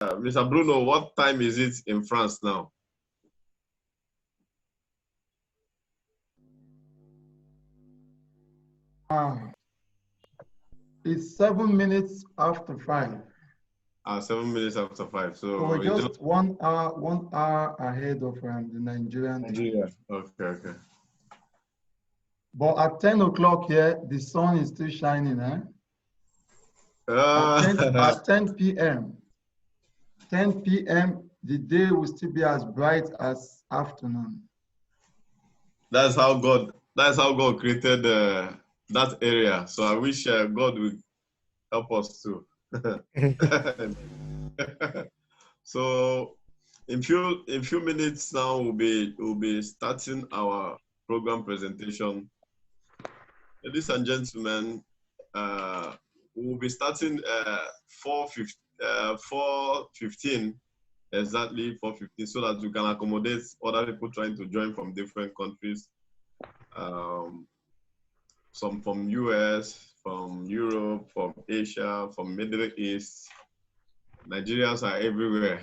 Mr. Bruno, what time is it in France now? It's 7 minutes after 5. 7 minutes after 5. So we're just 1 hour ahead of the Nigerian time. Nigeria. Okay. But at 10 o'clock here, the sun is still shining, eh? At 10 p.m., the day will still be as bright as afternoon. That's how God created that area. So I wish God would help us too. So in few minutes now we'll be starting our program presentation. Ladies and gentlemen, we'll be starting 4:15, exactly 4:15, so that we can accommodate other people trying to join from different countries. Some from US, from Europe, from Asia, from Middle East. Nigerians are everywhere.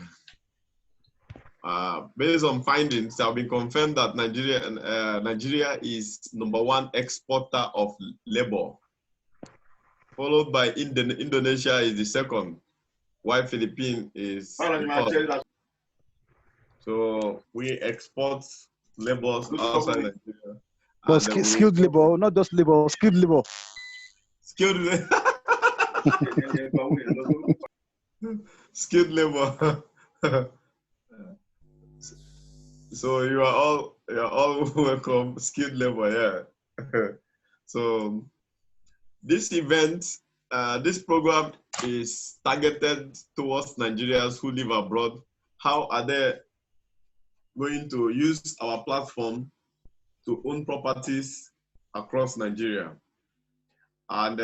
Based on findings, it has been confirmed that Nigeria is #1 exporter of labor, followed by Indonesia is the second, while Philippines is the third. So we export labor outside Nigeria. But skilled labor, not just labor, skilled labor. Skilled labor. Skilled labor. So you are all welcome, skilled labor, yeah. So this event, this program is targeted towards Nigerians who live abroad. How are they going to use our platform to own properties across Nigeria? And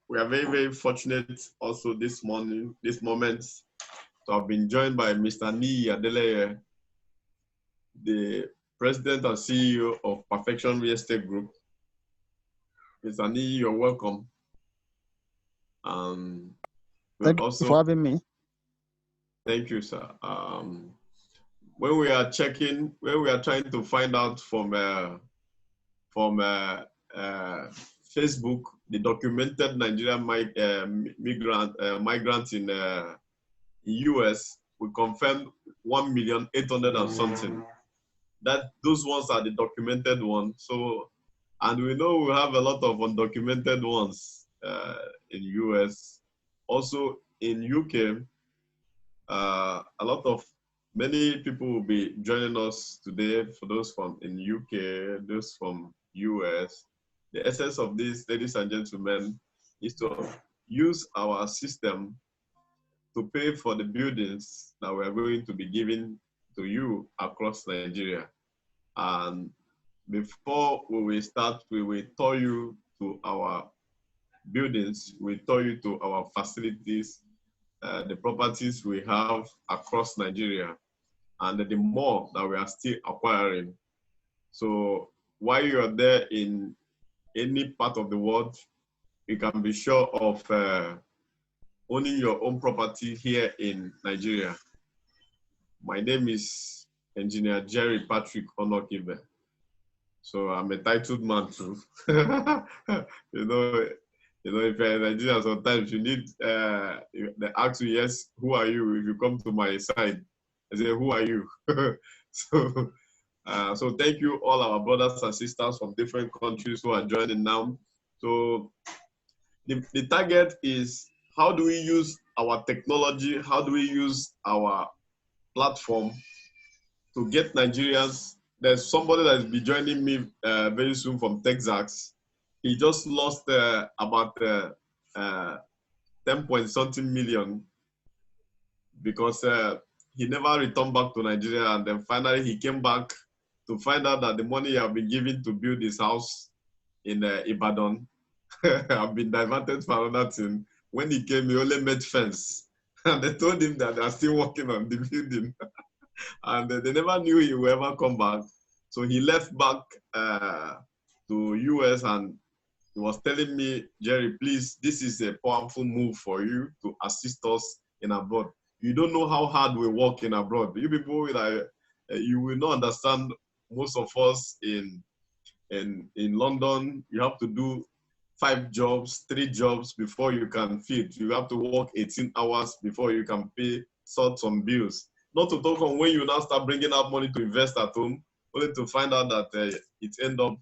we are very, very fortunate also this moment to have been joined by Mr. Niyi Adeleye, the President and CEO of Perfection Real Estate Group. Mr. Niyi, you're welcome. Thank you for having me. Thank you, sir. When we are trying to find out from Facebook, the documented Nigerian migrants in US, we confirmed 1,800,000 and something. That those ones are the documented ones. So, and we know we have a lot of undocumented ones in US, also in UK. Many people will be joining us today. For those from in UK, those from US. The essence of this, ladies and gentlemen, is to use our system to pay for the buildings that we are going to be giving to you across Nigeria. And before we will start, we will tour you to our buildings, we tour you to our facilities, the properties we have across Nigeria, and the more that we are still acquiring. So while you are there in any part of the world, you can be sure of owning your own property here in Nigeria. My name is Engineer Jerry Patrick Onokibe. So I'm a titled man too. you know, if you're in Nigeria, sometimes you need, they ask you, yes, who are you? If you come to my side, I say, who are you? So thank you all our brothers and sisters from different countries who are joining now. So the target is, how do we use our technology? How do we use our platform to get Nigerians? There's somebody that will be joining me very soon from Texas. He just lost about 10-point-something million because he never returned back to Nigeria, and then finally he came back to find out that the money he had been given to build his house in Ibadan have been diverted for another thing. When he came, he only made fence, and they told him that they are still working on the building. And they never knew he would ever come back. So he left back to US, and he was telling me, Jerry, please, this is a powerful move for you to assist us in abroad. you don't know how hard we work in abroad. You people, you will not understand. Most of us in London, you have to do 5 jobs, 3 jobs before you can feed. You have to work 18 hours before you can sort some bills. Not to talk on when you now start bringing out money to invest at home, only to find out that it end up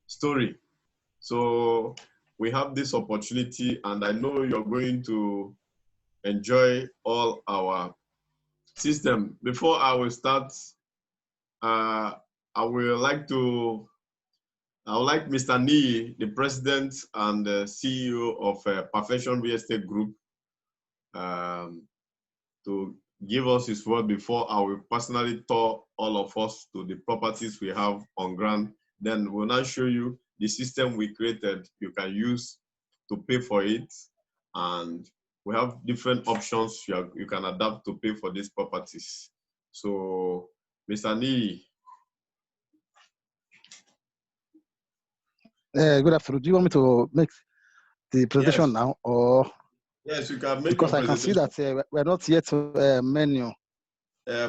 story. So we have this opportunity, and I know you're going to enjoy all our system. Before I will start, I would like Mr. Nee, the president and the CEO of Perfection Real Estate Group, to give us his word before I will personally tour all of us to the properties we have on ground. Then we'll now show you the system we created you can use to pay for it. And we have different options you can adapt to pay for these properties. So, Mr. Nee. Good afternoon. Do you want me to make the presentation now, or? Yes, you can make because your I can see that we're not yet to menu.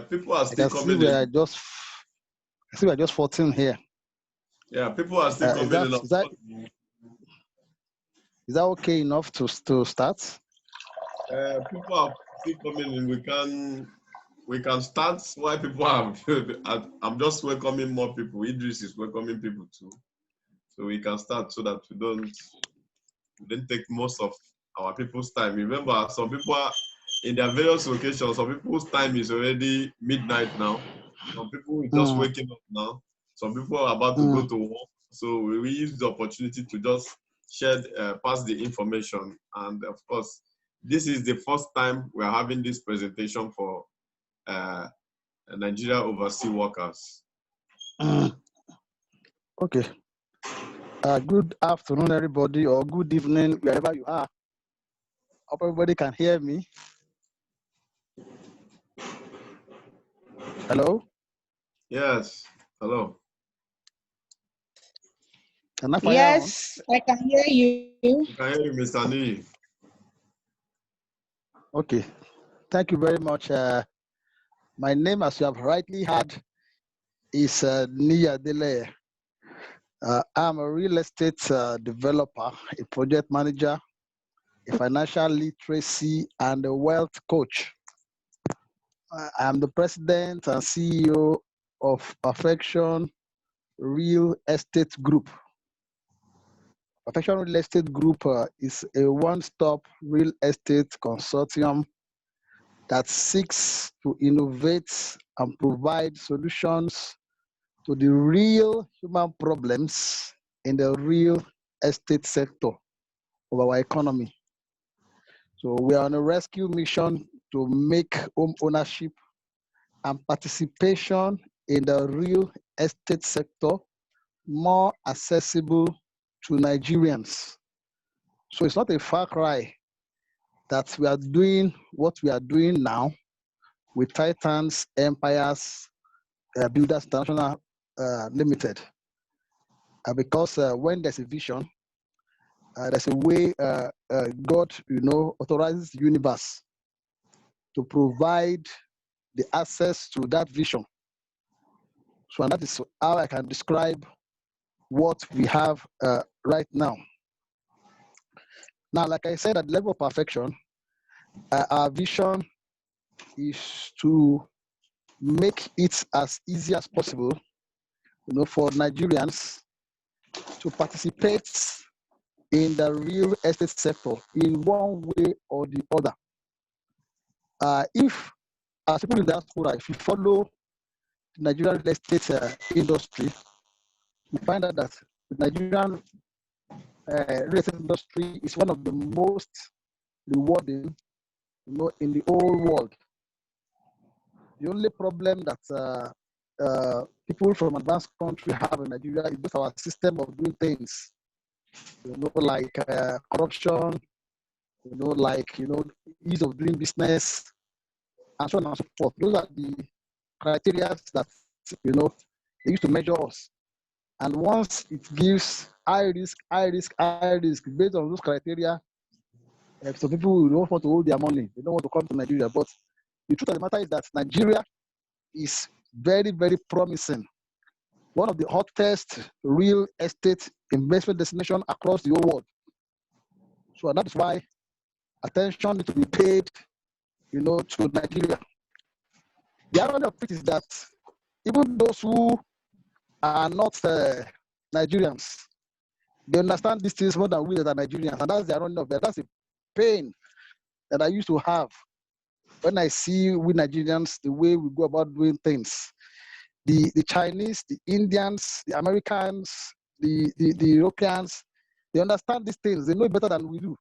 People are still coming in. I see we're just 14 here. Yeah, people are still coming in. Is that okay enough to start? People are still coming in. We can start while people are. I'm just welcoming more people. Idris is welcoming people too, so we can start so that we don't take most of our people's time. Remember, some people are in their various locations. Some people's time is already midnight now. Some people are just waking up now. Some people are about to go to work. So we use the opportunity to just share, pass the information. And of course, this is the first time we are having this presentation for Nigeria Oversea Workers. Okay. Good afternoon, everybody, or good evening, wherever you are. Hope everybody can hear me. Hello? Yes. Hello. Yes, I can hear you. You can hear you, Mr. Nee. Okay. Thank you very much. My name, as you have rightly heard, is Nia Dele. I'm a real estate developer, a project manager, a financial literacy, and a wealth coach. I'm the president and CEO of Perfection Real Estate Group. Perfection Real Estate Group is a one-stop real estate consortium that seeks to innovate and provide solutions to the real human problems in the real estate sector of our economy. So we are on a rescue mission to make home ownership and participation in the real estate sector more accessible to Nigerians. So it's not a far cry that we are doing what we are doing now with Titans Empires Builders International Limited. Because when there's a vision, there's a way God, authorizes the universe to provide the access to that vision. So that is how I can describe what we have right now. Now, like I said, at the level of perfection, our vision is to make it as easy as possible, for Nigerians to participate in the real estate sector in one way or the other. If, as people in the diaspora, if you follow the Nigerian real estate industry, you find out that the Nigerian real estate industry is one of the most rewarding, in the whole world. The only problem that people from advanced countries have in Nigeria is just our system of doing things, like corruption, ease of doing business, and so on and so forth. Those are the criteria that, they used to measure us. And once it gives high risk, based on those criteria, some people don't want to hold their money. They don't want to come to Nigeria. But the truth of the matter is that Nigeria is very, very promising. One of the hottest real estate investment destinations across the whole world. So that is why attention needs to be paid, to Nigeria. The irony of it is that even those who are not Nigerians, they understand these things more than we that are Nigerians, and that's the irony of it. That's the pain that I used to have when I see we Nigerians, the way we go about doing things. The Chinese, the Indians, the Americans, the Europeans, they understand these things. They know it better than we do.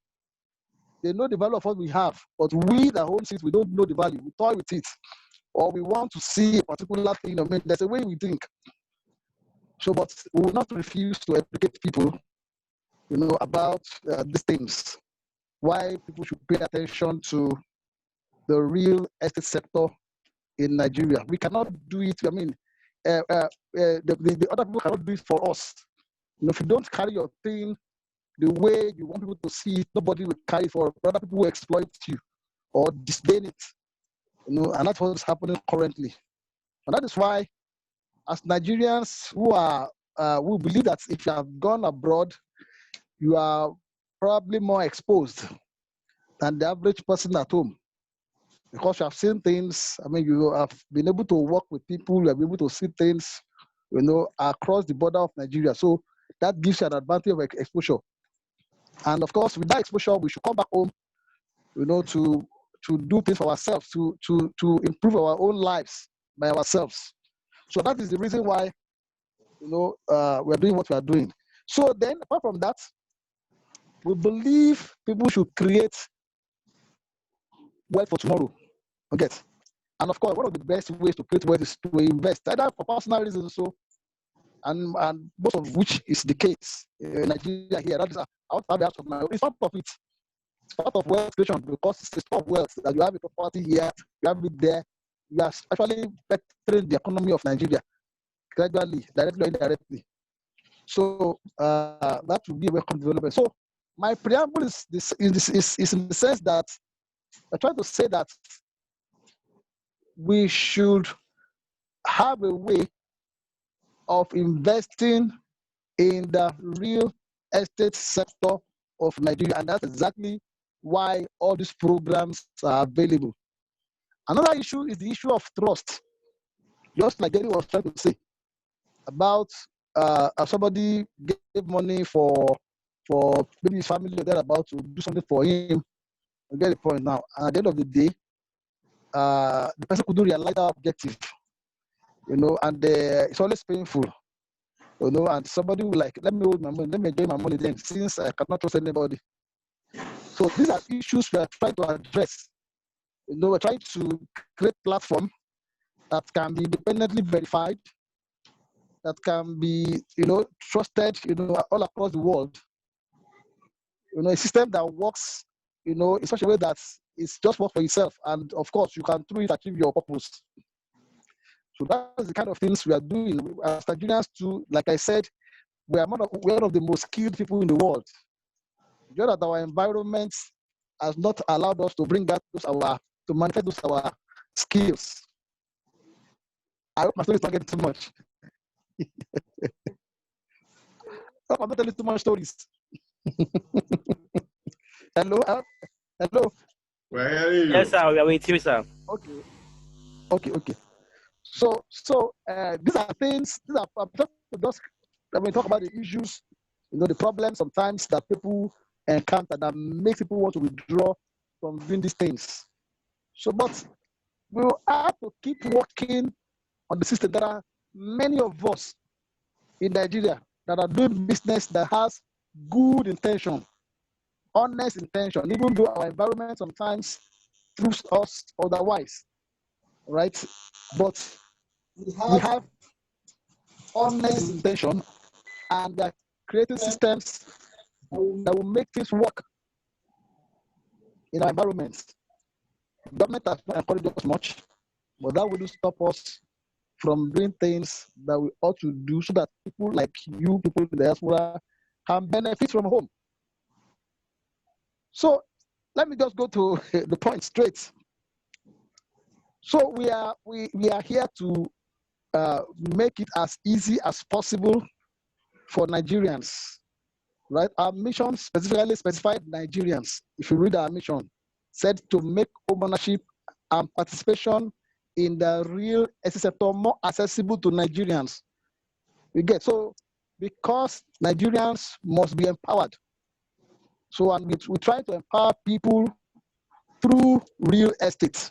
They know the value of what we have, but we that own it, we don't know the value. We toy with it, or we want to see a particular thing. There's a way we think. So, but we will not refuse to educate people, about these things. Why people should pay attention to the real estate sector in Nigeria. We cannot do it. The other people cannot do it for us. If you don't carry your thing the way you want people to see it, nobody will carry it for other people who exploit you or disdain it. And that's what's happening currently. And that is why, as Nigerians who believe that if you have gone abroad, you are probably more exposed than the average person at home. Because you have seen things, you have been able to work with people, you have been able to see things, across the border of Nigeria. So that gives you an advantage of exposure. And of course, with that exposure, we should come back home, to do things for ourselves, to improve our own lives by ourselves. So that is the reason why, we're doing what we are doing. So then, apart from that, we believe people should create wealth for tomorrow. Okay. And of course, one of the best ways to create wealth is to invest, either for personal reasons, and most of which is the case in Nigeria here. That is of my own. It's part of it. It's part of wealth creation because it's a store of wealth that you have a property here, you have it there. You are actually bettering the economy of Nigeria gradually, directly or indirectly. So that will be a welcome development. So my preamble is in the sense that I try to say that we should have a way of investing in the real estate sector of Nigeria, and that's exactly why all these programs are available. Another issue is the issue of trust. Just like Jerry was trying to say about somebody gave money for maybe his family, they're about to do something for him. You get the point now. And at the end of the day, the person couldn't realize that objective, and it's always painful, and somebody will like, let me hold my money, let me enjoy my money then, since I cannot trust anybody. So these are issues we are trying to address. We're trying to create platform that can be independently verified, that can be, trusted, all across the world. A system that works, in such a way that it's just work for itself, and of course you can through it achieve your purpose. So that's the kind of things we are doing as Nigerians too. Like I said, we are one of the most skilled people in the world. Just that our environment has not allowed us to bring out to manifest our skills. I hope my story is not getting too much. I'm not telling too much stories. Hello? Hello? We're hearing you. Yes, sir. We are waiting, sir. Okay. So these are things. Just when we talk about the issues, the problems sometimes that people encounter that make people want to withdraw from doing these things. So, but we will have to keep working on the system. There are many of us in Nigeria that are doing business that has good intention, honest intention, even though our environment sometimes proves us otherwise, right? But we have honest intention, and we are creating systems that will make things work in our environment. The government has not encouraged us much, but that wouldn't stop us from doing things that we ought to do so that people like you, people in the diaspora, can benefit from home. So let me just go to the point straight. So we are here to make it as easy as possible for Nigerians, right? Our mission specifically specified Nigerians. If you read our mission, said to make home ownership and participation in the real estate sector more accessible to Nigerians. We get so because Nigerians must be empowered. So and we try to empower people through real estate,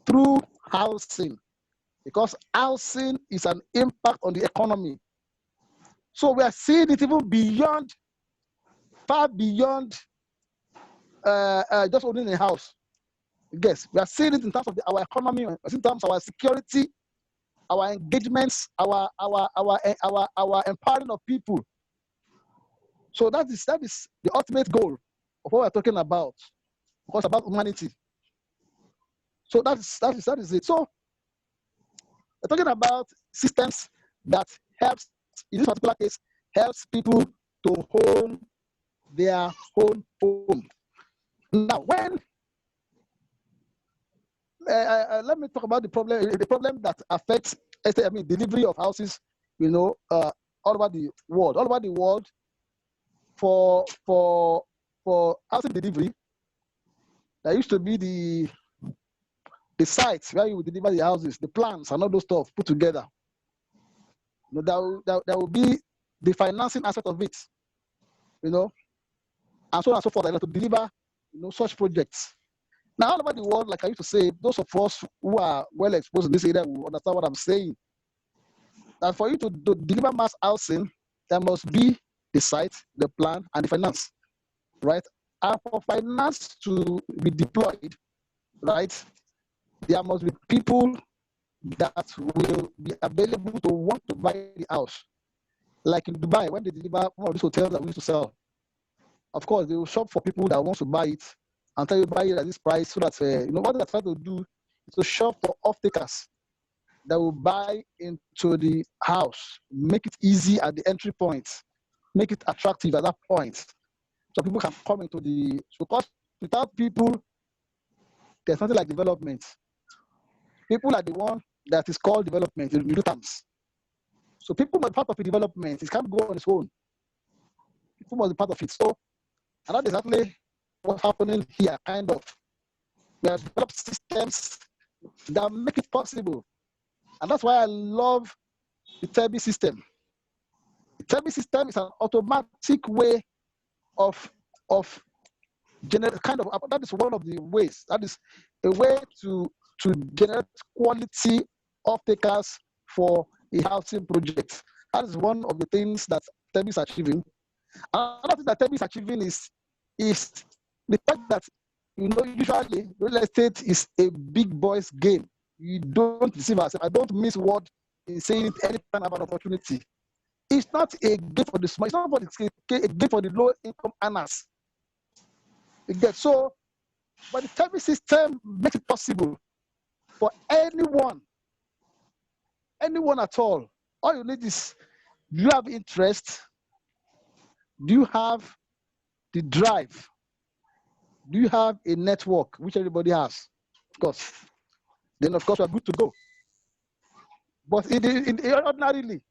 through housing, because housing is an impact on the economy. So we are seeing it even beyond, far beyond just owning a house. Yes, we are seeing it in terms of our economy, in terms of our security, our engagements, our empowering of people. So that is the ultimate goal of what we're talking about, because about humanity. So that is it. So we're talking about systems that helps, in this particular case, helps people to own their own home. Now, when let me talk about the problem that affects, delivery of houses, all over the world, for housing delivery. There used to be the sites where you would deliver the houses, the plans and all those stuff put together. There will be the financing aspect of it, and so on and so forth, to deliver, such projects. Now, all over the world, like I used to say, those of us who are well exposed in this area will understand what I'm saying. That for you to deliver mass housing, there must be the site, the plan, and the finance, right? And for finance to be deployed, right, there must be people that will be available to want to buy the house. Like in Dubai, when they deliver one of these hotels that we used to sell, of course, they will shop for people that want to buy it and tell you buy it at this price, so that what they're trying to do is to shop for off-takers that will buy into the house, make it easy at the entry point, make it attractive at that point, so people can come into because without people, there's nothing like development. People are the one that is called development in real terms. So people must be part of the development. It can't go on its own. People must be part of it. So, and that's exactly what's happening here, kind of. We have developed systems that make it possible. And that's why I love the TEBI system. The TEBI system is an automatic way of generate that is one of the ways. That is a way to generate quality off-takers for a housing project. That is one of the things that TEBI is achieving. Another thing that TEBI is achieving is the fact that usually real estate is a big boys game. You don't deceive ourselves. I don't miss word in saying it any time about opportunity. It's not a game for the small. It's not a game for the low income earners. So, but the TEBI system makes it possible for anyone at all. All you need is, do you have interest? Do you have the drive? Do you have a network, which everybody has? Of course. Then, of course, we're good to go. But ordinarily,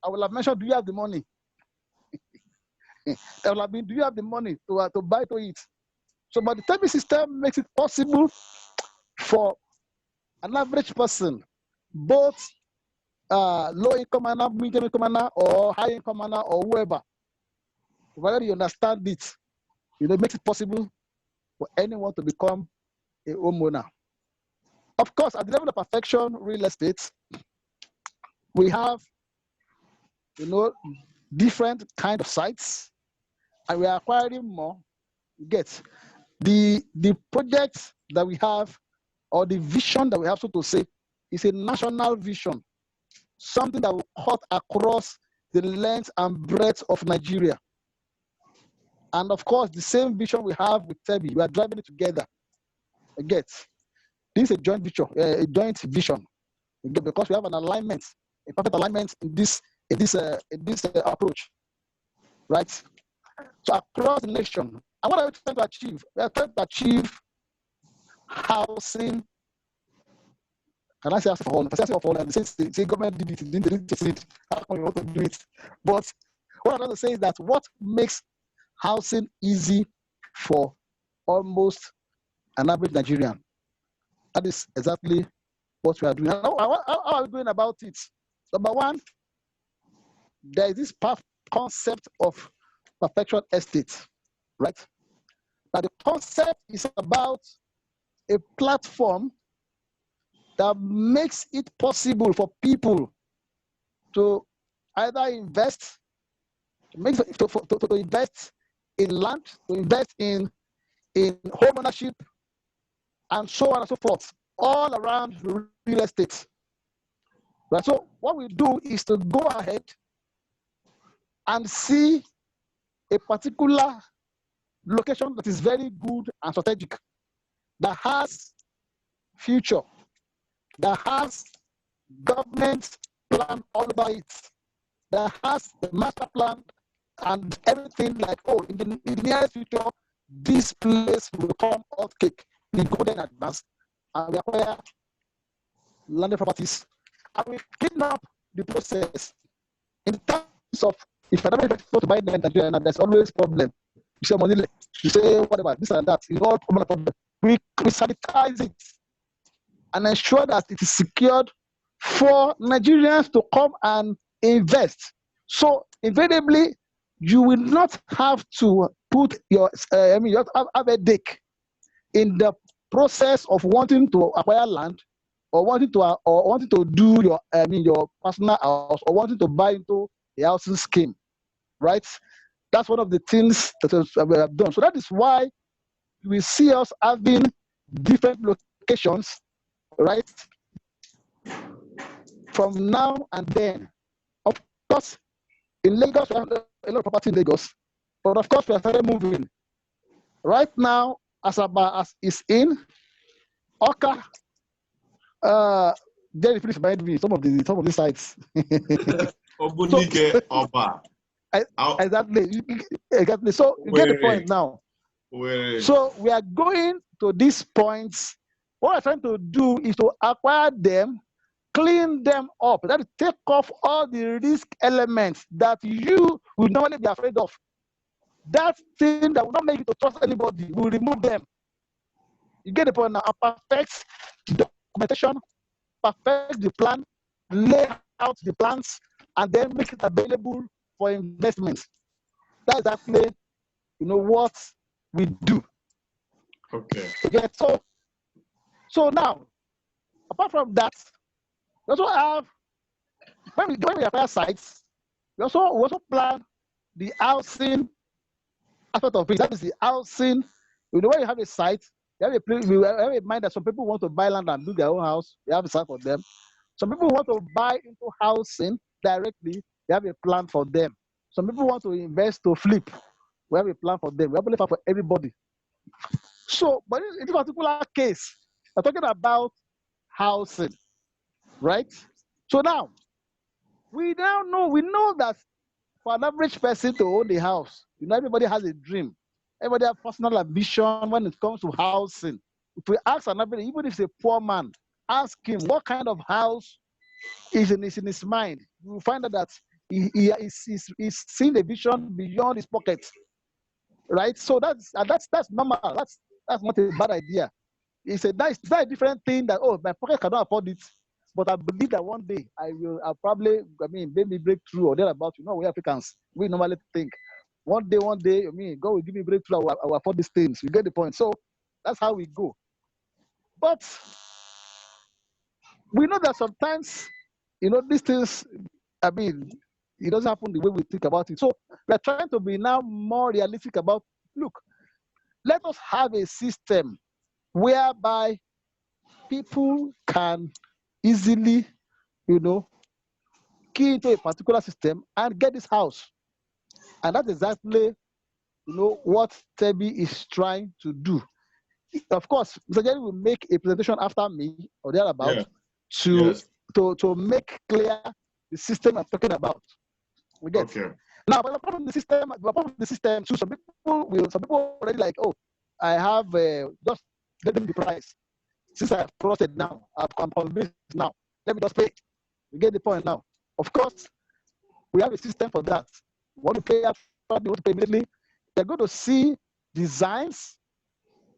I will have mentioned, do you have the money? I will have been, do you have the money to buy to eat? So, but the TEBI system makes it possible for an average person, both low income earner, medium income earner, or high income earner, or whoever, whether you understand it, it makes it possible for anyone to become a homeowner. Of course, at the level of perfection, real estate, we have, different kind of sites, and we are acquiring more. The projects that we have, or the vision that we have, so to say, is a national vision, something that will cut across the length and breadth of Nigeria. And of course, the same vision we have with TEBI, we are driving it together. This is a joint vision, because we have an alignment, a perfect alignment in this approach, right? So across the nation, and what are we trying to achieve? We are trying to achieve housing Can I say for all? If I say for all, and say government did it, didn't it. How come you want to do it? But what I want to say is that what makes housing easy for almost an average Nigerian, that is exactly what we are doing. How are we going about it? Number one, there is this concept of perpetual estate, right? Now the concept is about a platform that makes it possible for people to either invest, to invest in land, to invest in home ownership, and so on and so forth, all around real estate. Right? So what we do is to go ahead and see a particular location that is very good and strategic, that has future, that has government plan all over it, that has the master plan and everything, like, oh, in the nearest future, this place will become earthquake. We go there in advance and we acquire landed properties and we clean up the process. In terms of, if you're not to buy in Nigeria, there's always problem. You say money, you say whatever, this and that, it's all problem. We sanitize it and ensure that it is secured for Nigerians to come and invest. So invariably, you will not have to put your, you have a deck in the process of wanting to acquire land, or wanting to do your, your personal house, or wanting to buy into a housing scheme, right? That's one of the things that we have done. So that is why we see us having different locations, right? From now and then. Of course, in Lagos, we have a lot of property in Lagos, but of course, we are started moving. Right now, as is in Oka, Jerry, please remind me some of the sites. Obunike Oba. Exactly. So you get the point now. So we are going to these points. What we're trying to do is to acquire them, clean them up, that is, take off all the risk elements that you will normally be afraid of. That thing that will not make you to trust anybody, will remove them. You get the point now. Perfect the documentation, perfect the plan, lay out the plans, and then make it available for investment. That's exactly, what we do. Okay. Okay. So now, apart from that, we also have, when we acquire sites, we also plan the housing aspect of it. That is the housing. When you have a site, you have a mind that some people want to buy land and build their own house. We have a site for them. Some people want to buy into housing directly. We have a plan for them. Some people want to invest to flip. We have a plan for them. We have a plan for everybody. So, but in this particular case, we're talking about housing, right? So now, we know that for an average person to own a house, everybody has a dream. Everybody has personal ambition when it comes to housing. If we ask an average, even if it's a poor man, ask him what kind of house is in his mind. You will find out that he's seeing a vision beyond his pocket, right? So that's normal. That's not a bad idea. It's a different thing that, oh, my pocket cannot afford it, but I believe that one day I'll probably, maybe break through, or thereabout. We Africans, we normally think one day, God will give me breakthrough. I will afford these things. You get the point. So that's how we go. But we know that sometimes, these things, it doesn't happen the way we think about it. So we're trying to be now more realistic about, look, let us have a system whereby people can easily, key into a particular system and get this house. And that's exactly, what TEBI is trying to do. Of course, Mr. Jerry will make a presentation after me or thereabout to make clear the system I'm talking about. We get. Okay. Now, but apart from the system, too, some people already like, oh, I have just get them the price. since I've trusted now, I'm convinced now, let me just pay. You get the point now. Of course, we have a system for that. We want to pay up front, we want to pay immediately. They're going to see designs,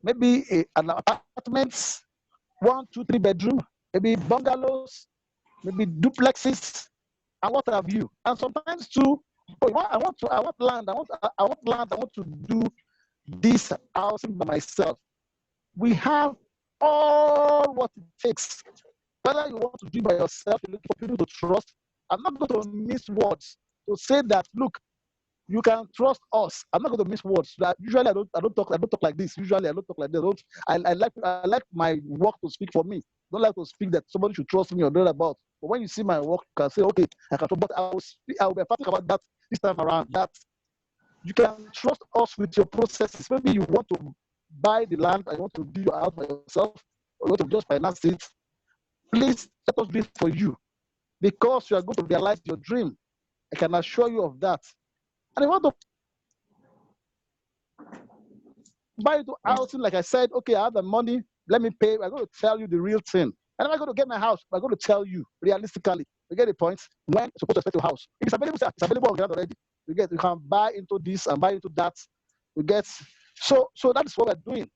maybe an apartment, 1, 2, 3 bedroom, maybe bungalows, maybe duplexes, and what have you. And sometimes too, I want land, I want to do this housing by myself. We have all what it takes. Whether you want to do it by yourself, you look for people to trust. I'm not going to miss words to say that, look, you can trust us. I'm not going to miss words. Usually I don't talk like this. Usually I don't talk like this. I like my work to speak for me. I don't like to speak that somebody should trust me or know about. But when you see my work, you can say, okay, I can trust, but I will be emphatic about that this time around. That you can trust us with your processes. Maybe you want to buy the land and you want to do your house by yourself, or you want to just finance it. Please let us do it for you, because you are going to realize your dream. I can assure you of that. And I want to buy into housing, like I said, okay, I have the money, let me pay. I'm going to tell you the real thing. And if I'm going to get my house, I'm going to tell you realistically. You get the point? When you're supposed to expect your house. If it's available on ground already. You can buy into this and buy into that. You get so that is what we're doing.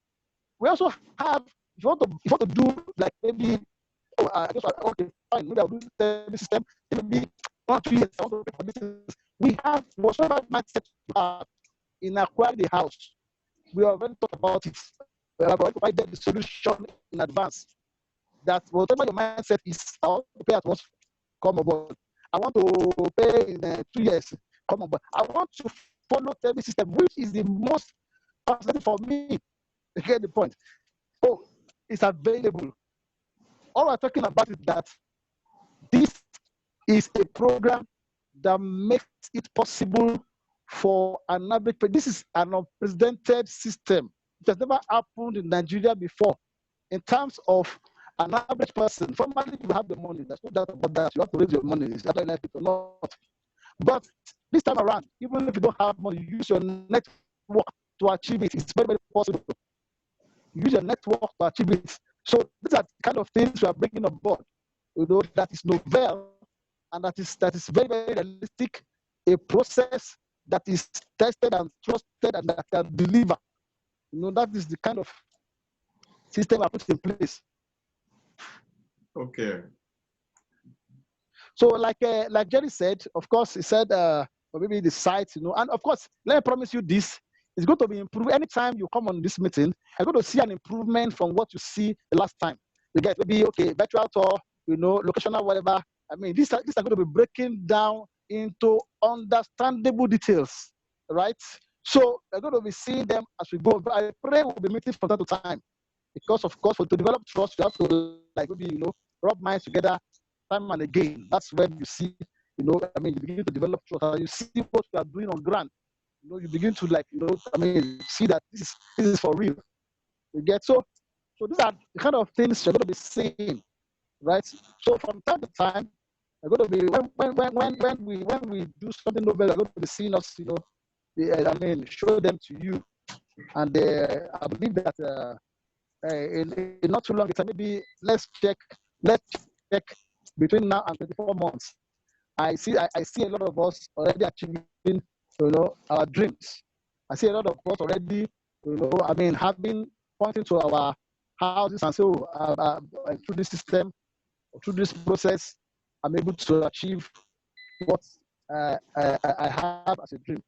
We also have, if you want to do like maybe okay, fine, maybe I'll do the system, maybe 1 or 2 years, I want to pay for this. We have whatever mindset you have in acquiring the house. We already talked about it. We have already provided the solution in advance. That whatever your mindset is, I want to pay at once, come aboard. I want to pay in 2 years, come aboard. I want to follow TEBI system, which is the most fascinating for me. You get the point? Oh, it's available. All we're talking about is that this is a program that makes it possible for an average. This is an unprecedented system. It has never happened in Nigeria before. In terms of an average person, formally you have the money. There's no doubt about that. You have to raise your money. It's either like it or not. But this time around, even if you don't have money, you use your network to achieve it. It's very, very possible. Use your network to achieve it. So these are the kind of things we are bringing on board. You know, that is novel and that is very, very realistic. A process that is tested and trusted and that can deliver. You know, that is the kind of system I put in place. Okay. So like Jerry said, of course, he said, maybe the site, you know, and of course, let me promise you this, it's going to be improved. Anytime you come on this meeting, you're going to see an improvement from what you see the last time. You get maybe, okay, virtual tour, you know, locational, whatever. I mean, these are going to be breaking down into understandable details, right? So we're going to be seeing them as we go. But I pray we'll be meeting from time to time, because of course, to develop trust, you have to like maybe, you know, rub minds together time and again. That's when you see, you know, I mean, you begin to develop trust. You see what we are doing on ground. You know, you begin to like, you know, I mean, see that this is for real. You get so these are the kind of things you're going to be seeing, right? So from time to time, you're going to be when we do something novel, you're going to be seeing us, you know, I mean, show them to you, and I believe that in not too long time, maybe let's check between now and 24 months. I see a lot of us already achieving, you know, our dreams. I see a lot of us already, you know, I mean, pointing to our houses and say, through this system, through this process, I'm able to achieve what I have as a dream.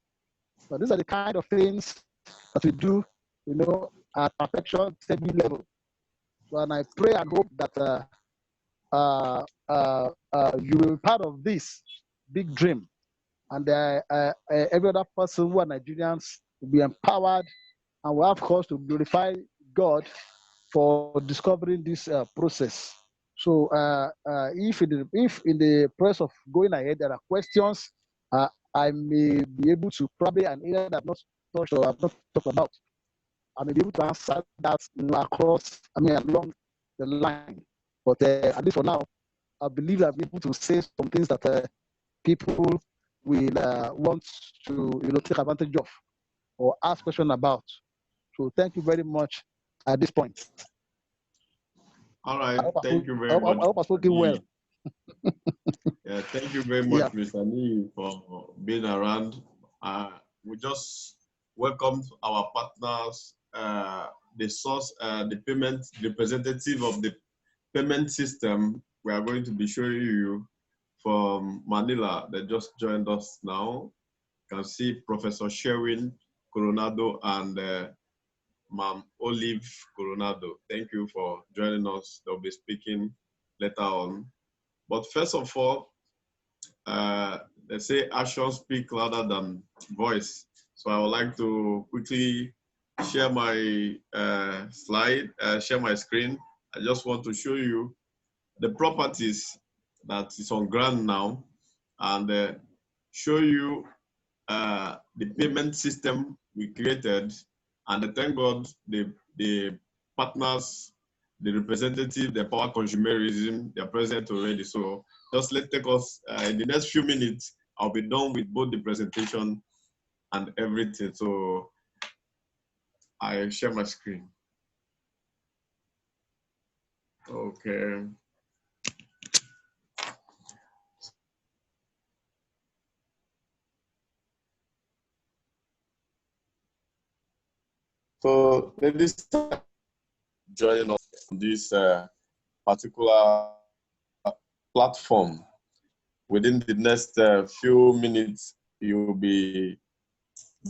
So these are the kind of things that we do, you know, at perfection TEBI level. So, and I pray and hope that you will be part of this big dream, and every other person who are Nigerians will be empowered, and will have cause to glorify God for discovering this process. So if in the process of going ahead there are questions, I may be able to probably an area that I've not touched or I've not talked about, I may be able to answer that, you know, across, I mean, along the line. But at least for now, I believe I'll be able to say some things that people will want to, you know, take advantage of or ask questions about. So thank you very much at this point. All right. Thank you very I much. hope I spoken well. Yeah, thank you very much, Mr. Lee, for being around. We just welcome our partners, the source, the payment representative of the payment system. We are going to be showing you from Manila. They just joined us now. You can see Professor Sherwin Coronado and Ma'am Olive Coronado. Thank you for joining us. They'll be speaking later on. But first of all, they say actions speak louder than voice. So I would like to quickly share my share my screen. I just want to show you the properties that is on ground now and show you the payment system we created. And thank God the partners, the representative, the power consumerism, they're present already. So just take us in the next few minutes, I'll be done with both the presentation and everything. So I share my screen. Okay. So ladies, joining us on this particular platform. Within the next few minutes, you'll be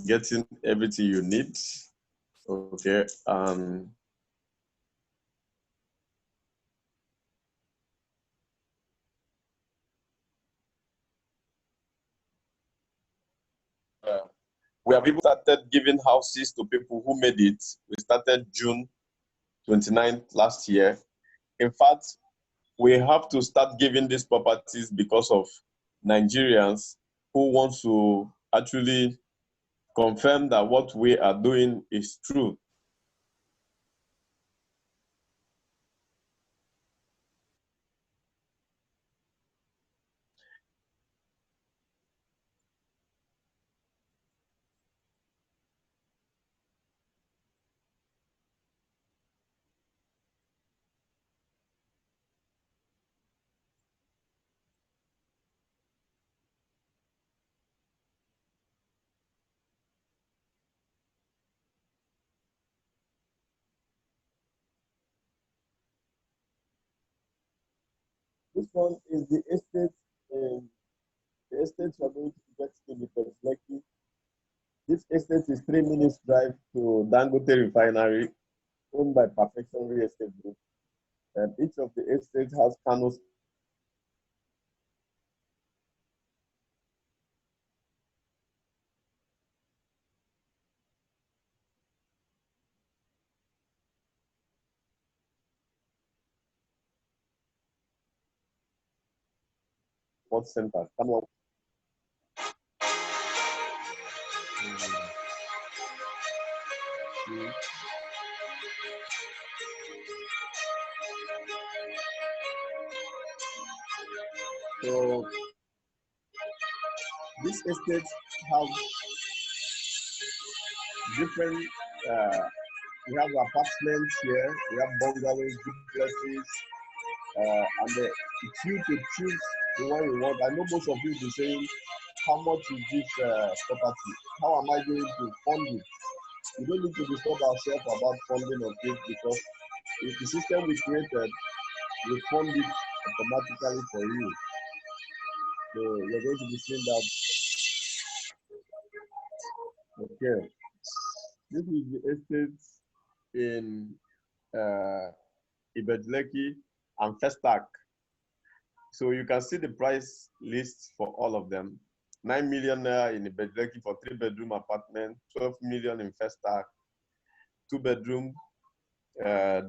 getting everything you need. Okay. We have even started giving houses to people who made it. We started June 29th last year. In fact, we have to start giving these properties because of Nigerians who want to actually confirm that what we are doing is true. This one is the estate the estate you are going to get in the Lekki. This estate is 3 minutes drive to Dangote Refinery, owned by Perfection Real Estate Group. And each of the estates has canals. Sports center. Come on. So this estate have different. We have apartments here. We have bungalows, duplexes, and it's you to choose the one you want. I know most of you will be saying, "How much is this property? How am I going to fund it?" We don't need to disturb ourselves about funding of it because if the system we created, we fund it automatically for you. So you're going to be seeing that. Okay. This is the estate in Ibejleki and Festac. So you can see the price list for all of them. 9 million in Ibejleki for 3-bedroom apartment, 12 million in Festac, 2-bedroom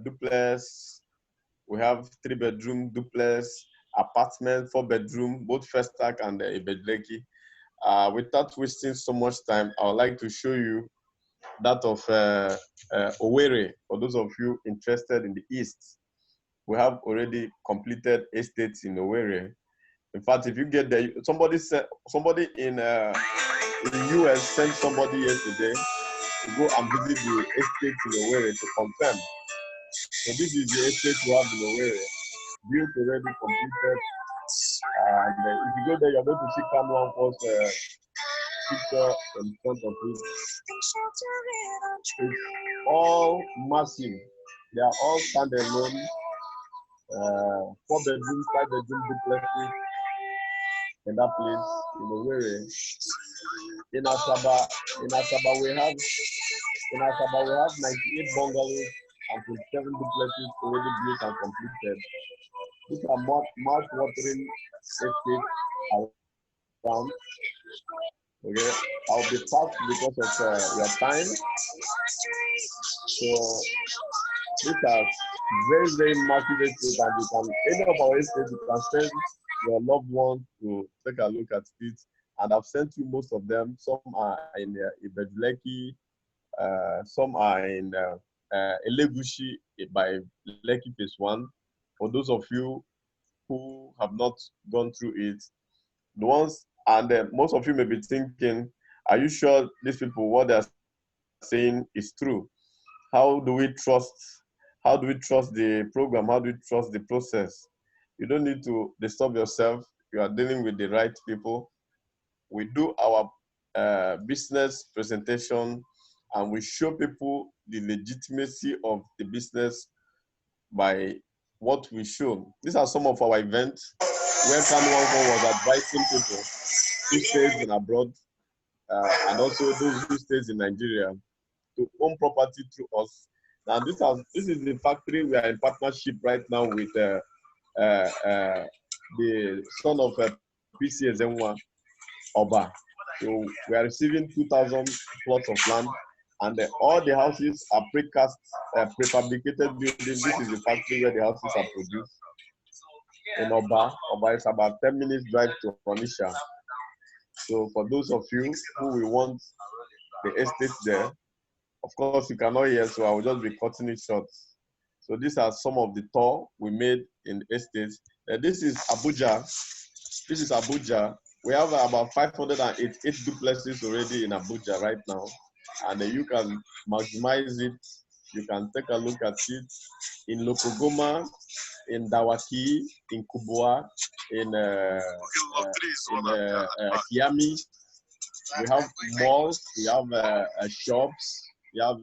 duplex. We have 3-bedroom duplex apartment, 4-bedroom, both Festac and Ibejleki. Without wasting so much time, I would like to show you that of Owerri. For those of you interested in the East, we have already completed estates in Owerri. In fact, if you get there, somebody in the US sent somebody yesterday to go and visit the estate in Owerri to confirm So this is the estate we have in Owerri, built already, completed. And if you go there, you're going to see Kano Uncle's picture in front of it. It's all massive. They are all standalone, 4-bedroom, 5-bedroom duplexes in that place in Owerri. In Asaba, we have 98 bungalows and 27 duplexes already built and completed. These are mouth-watering estates around. Okay, I'll be fast because of your time. So these are very, very massive estates, and you can, any of our estates, you can send your loved ones to take a look at it. And I've sent you most of them. Some are in Ibejuleki, some are in Elegushi by Lekki Phase 1. For those of you who have not gone through it, the ones, and most of you may be thinking, are you sure these people, what they're saying is true? How do we trust the program? How do we trust the process? You don't need to disturb yourself. You are dealing with the right people. We do our business presentation, and we show people the legitimacy of the business by what we show. These are some of our events where Kanwanko was advising people who stays in abroad and also those who stays in Nigeria to own property through us. Now this is the factory. We are in partnership right now with the son of PC Ezenwa Oba. So we are receiving 2,000 plots of land, and all the houses are precast, prefabricated buildings. This is the factory where the houses are produced. In Oba is about 10 minutes drive to Onitsha. So for those of you who will want the estate there, of course you cannot hear, so I will just be cutting it short. So these are some of the tour we made in estates. This is Abuja. This is Abuja. We have about 588 duplexes already in Abuja right now, and you can maximize it. You can take a look at it in Lokogoma, in Dawaki, in Kubwa, in Kiami. We have malls, we have shops, we have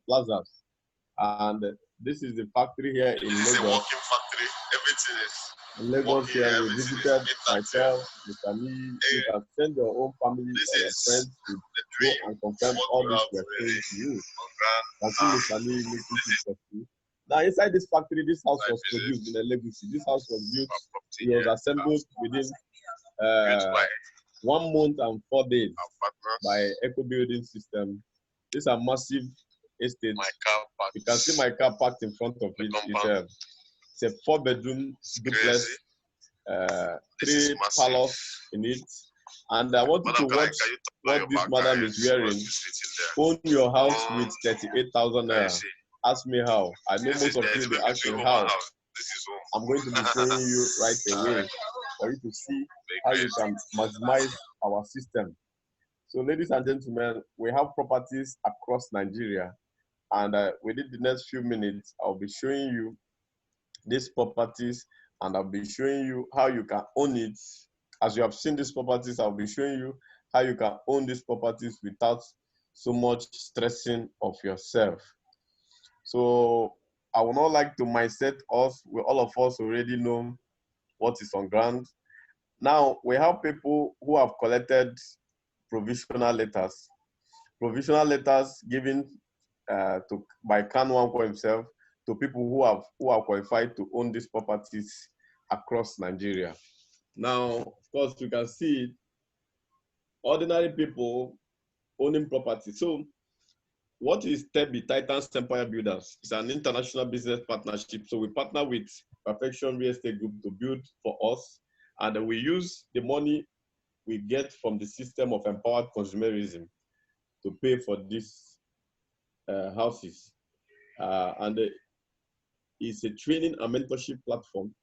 plazas, and this is the factory here in Lagos. This is a working factory. Everything is. In Lagos here, we visited myself, Mr. Lee. You can send your own family or your friends to go and confirm all this we're saying to you. You can see Mr. Lee making pictures of you. Now, inside this factory, this house was produced in a legacy. This house was built, it was assembled within 1 month and 4 days by Eco Building System. These are massive estates. You can see my car parked in front of it. It's a 4-bedroom duplex, 3 parlors in it. And I want you to watch what this madam is wearing. Own your house with 38,000 naira. Ask me how. I know most of you will be asking how. I'm going to be showing you right away for you to see how you can maximize our system. So ladies and gentlemen, we have properties across Nigeria. And within the next few minutes, I'll be showing you these properties, and I'll be showing you how you can own it. As you have seen these properties, I'll be showing you how you can own these properties without so much stressing of yourself. So I would not like to mindset us. All of us already know what is on ground. Now we have people who have collected provisional letters. Provisional letters given by Kanwanko himself to people who are qualified to own these properties across Nigeria. Now, of course, you can see ordinary people owning property. So, what is TEBI, Titans Empire Builders? It's an international business partnership. So we partner with Perfection Real Estate Group to build for us, and we use the money we get from the system of empowered consumerism to pay for these houses. And it's a training and mentorship platform.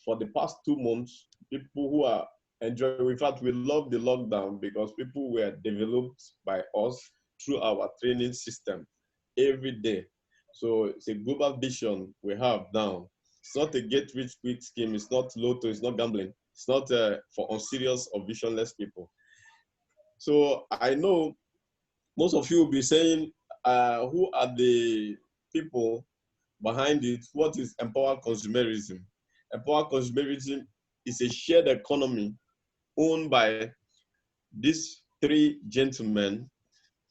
For the past 2 months, people who are enjoying, in fact, we love the lockdown because people were developed by us through our training system every day. So it's a global vision we have now. It's not a get-rich-quick scheme. It's not lotto. It's not gambling. It's not for unserious or visionless people. So I know most of you will be saying, who are the people behind it? What is empowered consumerism? Empowered consumerism is a shared economy owned by these three gentlemen,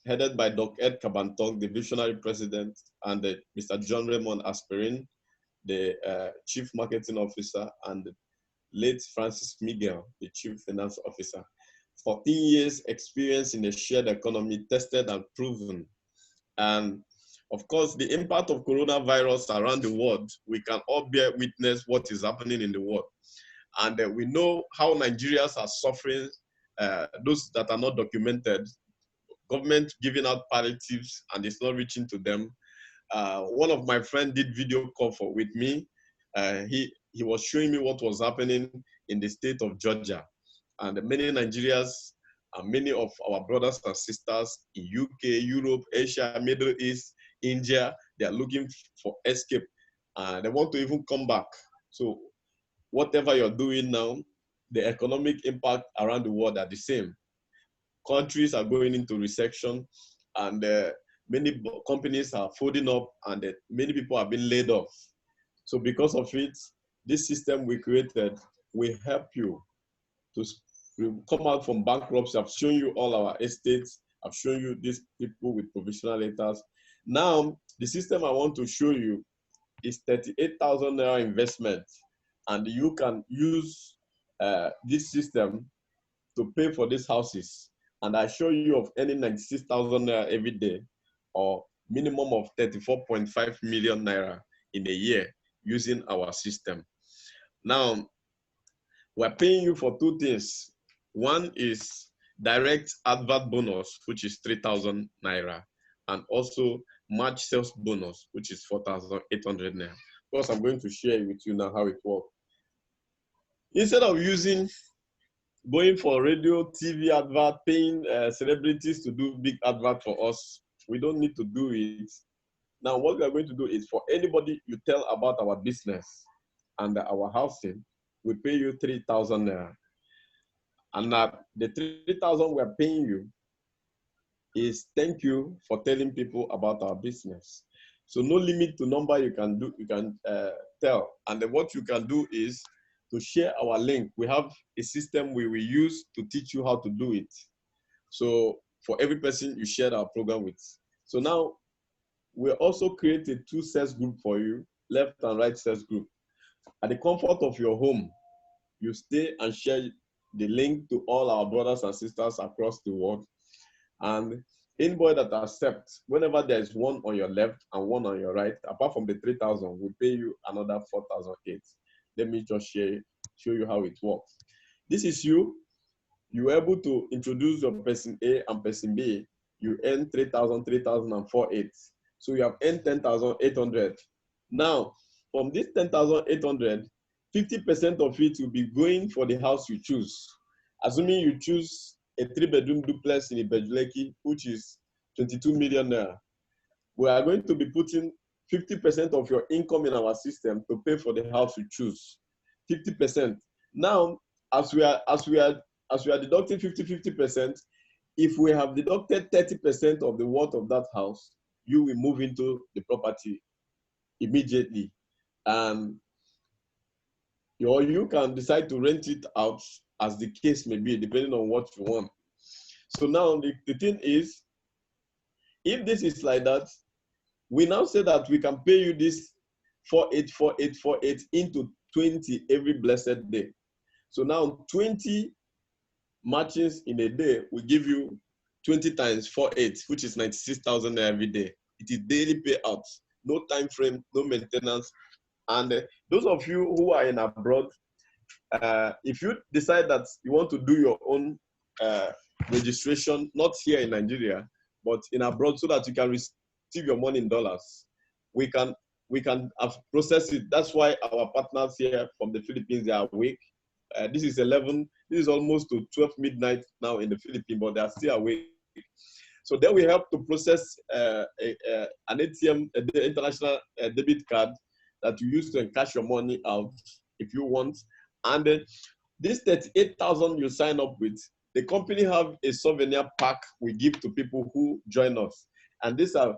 headed by Dr. Ed Kabantong, the visionary president, and Mr. John Raymond Aspirin, the chief marketing officer, and the late Francis Miguel, the chief finance officer. 14 years experience in the shared economy, tested and proven. And of course, the impact of coronavirus around the world, we can all bear witness what is happening in the world. And we know how Nigerians are suffering, those that are not documented, government giving out palliatives and it's not reaching to them. One of my friends did video call with me. He was showing me what was happening in the state of Georgia. And many Nigerians and many of our brothers and sisters in UK, Europe, Asia, Middle East, India, they are looking for escape. They want to even come back. So whatever you're doing now, the economic impact around the world are the same. Countries are going into recession, and many companies are folding up, and many people have been laid off. So because of it, this system we created will help you to come out from bankruptcy. I've shown you all our estates. I've shown you these people with provisional letters. Now, the system I want to show you is 38,000 naira investment, and you can use this system to pay for these houses. And I show you of earning 96,000 naira every day, or minimum of 34.5 million naira in a year using our system. Now, we're paying you for two things. One is direct advert bonus, which is 3,000 naira, and also March sales bonus, which is 4,800 naira. Of course, I'm going to share with you now how it works. Instead of going for radio, TV advert, paying celebrities to do big advert for us, we don't need to do it. Now, what we are going to do is for anybody you tell about our business and our housing, we pay you 3,000 naira. And that the 3,000 we're paying you is thank you for telling people about our business. So no limit to number you can tell. And then what you can do is to share our link. We have a system we will use to teach you how to do it. So for every person you share our program with. So now we also created two sales group for you, left and right sales group. At the comfort of your home, you stay and share the link to all our brothers and sisters across the world. And anybody that accepts, whenever there is one on your left and one on your right, apart from the 3,000, we'll pay you another 4,008. Let me just show you how it works. This is you. You're able to introduce your person A and person B. You earn 3,000, 3,000, and 4,800. So you have earned 10,800. Now, from this 10,800, 50% of it will be going for the house you choose. Assuming you choose a 3-bedroom duplex in Ibejuleki, which is 22 million naira. We are going to be putting 50% of your income in our system to pay for the house you choose. 50%. Now, as we are deducting 50%, if we have deducted 30% of the worth of that house, you will move into the property immediately. Or you can decide to rent it out as the case may be, depending on what you want. So now the thing is, if this is like that, we now say that we can pay you this 4,848 into 20 every blessed day. So now 20 matches in a day will give you 20 times 4,8, which is 96,000 every day. It is daily payouts, no time frame, no maintenance. And those of you who are in abroad, if you decide that you want to do your own registration, not here in Nigeria, but in abroad, so that you can receive your money in dollars, we can process it. That's why our partners here from the Philippines, they are awake. This is almost to 12 midnight now in the Philippines, but they are still awake. So then we help to process an ATM, the international debit card that you use to encash your money out if you want. And this 38,000 you sign up with, the company have a souvenir pack we give to people who join us. And these are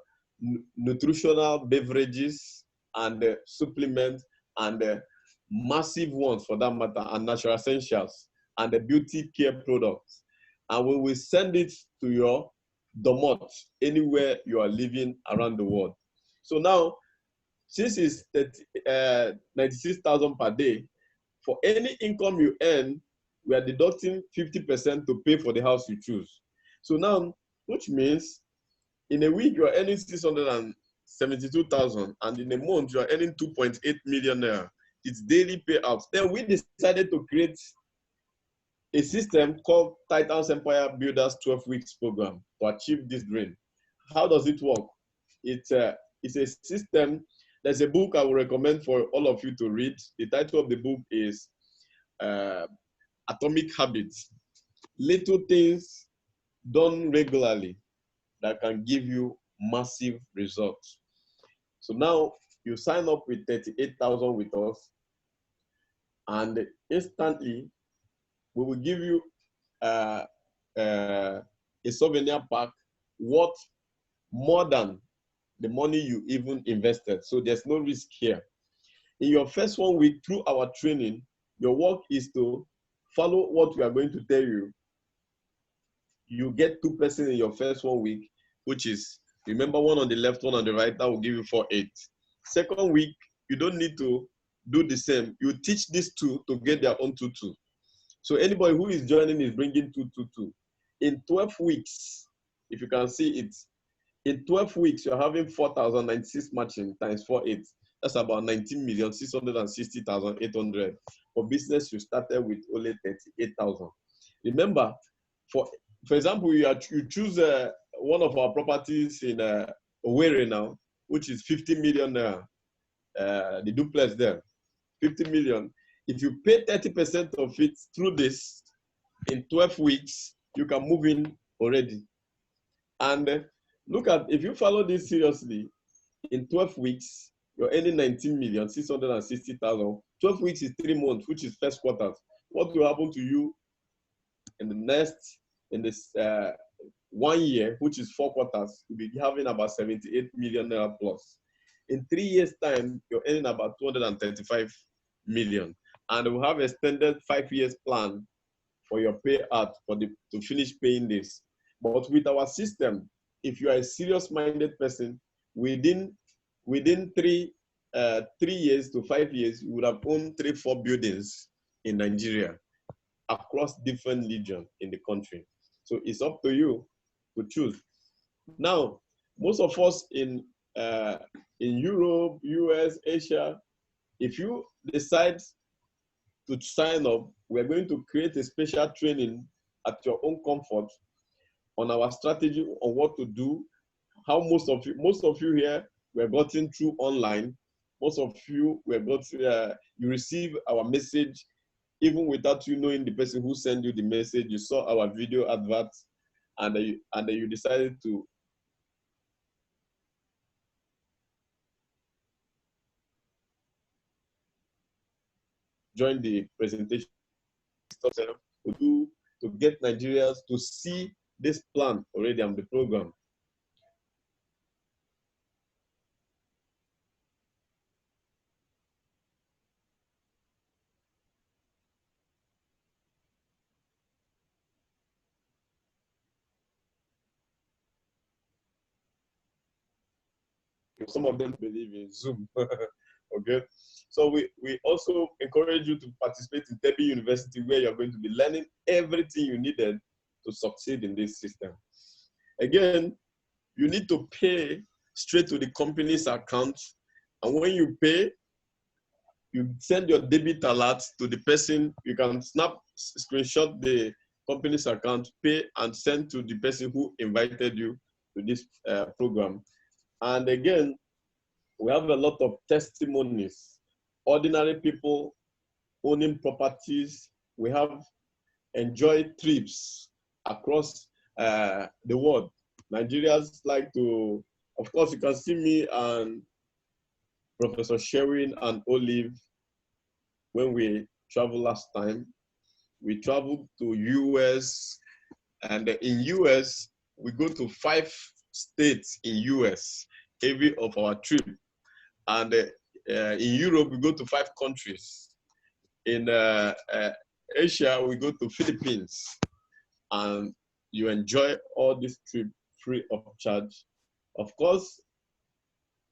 nutritional beverages and supplements and massive ones for that matter, and natural essentials and the beauty care products. And we will send it to your domot anywhere you are living around the world. So now, since it's 96,000 per day, for any income you earn, we are deducting 50% to pay for the house you choose. So now, which means in a week you are earning 672,000, and in a month you are earning 2.8 million naira. It's daily payouts. Then we decided to create a system called Titans Empire Builders 12 Weeks Program to achieve this dream. How does it work? It's a system. There's a book I would recommend for all of you to read. The title of the book is Atomic Habits. Little things done regularly that can give you massive results. So now you sign up with 38,000 with us, and instantly we will give you a souvenir pack worth more than the money you even invested. So there's no risk here. In your first 1 week through our training, your work is to follow what we are going to tell you. You get 2 persons in your first 1 week, which is, remember, one on the left, one on the right, that will give you 4-8. Second week, you don't need to do the same. You teach these 2 to get their own 2-2. So anybody who is joining is bringing 2-2-2. In 12 weeks, if you can see it, in 12 weeks, you're having 4,096 matching times 4-8. That's about 19,660,800 for business you started with only 38,000. Remember, for example, you choose one of our properties in Owerri now, which is 50 million naira, the duplex there, 50 million. If you pay 30% of it through this, in 12 weeks, you can move in already. And look at, if you follow this seriously, in 12 weeks, you're earning 19,660,000. 12 weeks is 3 months, which is first quarter. What will happen to you in this 1 year, which is 4 quarters? You'll be having about 78 million naira plus. In 3 years' time, you're earning about 235 million. And we'll have extended 5 years plan for your payout to finish paying this. But with our system, if you are a serious-minded person, within 3 years to 5 years, you would have owned 3-4 buildings in Nigeria across different regions in the country. So it's up to you to choose. Now, most of us in Europe, US, Asia, if you decide to sign up, we're going to create a special training at your own comfort on our strategy on what to do. How most of you here were gotten through online. Most of you were you receive our message even without you knowing the person who sent you the message. You saw our video adverts, and you decided to join the presentation to get Nigerians to see this plan already on the program. Some of them believe in Zoom. Okay, so we also encourage you to participate in TEBI University, where you're going to be learning everything you needed to succeed in this system. Again, you need to pay straight to the company's account, and when you pay, you send your debit alert to the person. You can screenshot the company's account, pay, and send to the person who invited you to this program. And again, we have a lot of testimonies, ordinary people owning properties. We have enjoyed trips across the world. Nigerians like to, of course, you can see me and Professor Sherwin and Olive when we traveled last time. We traveled to US, and in US, we go to 5 states in US every of our trip. And in Europe, we go to 5 countries. In Asia, we go to Philippines. And you enjoy all this trip free of charge. Of course,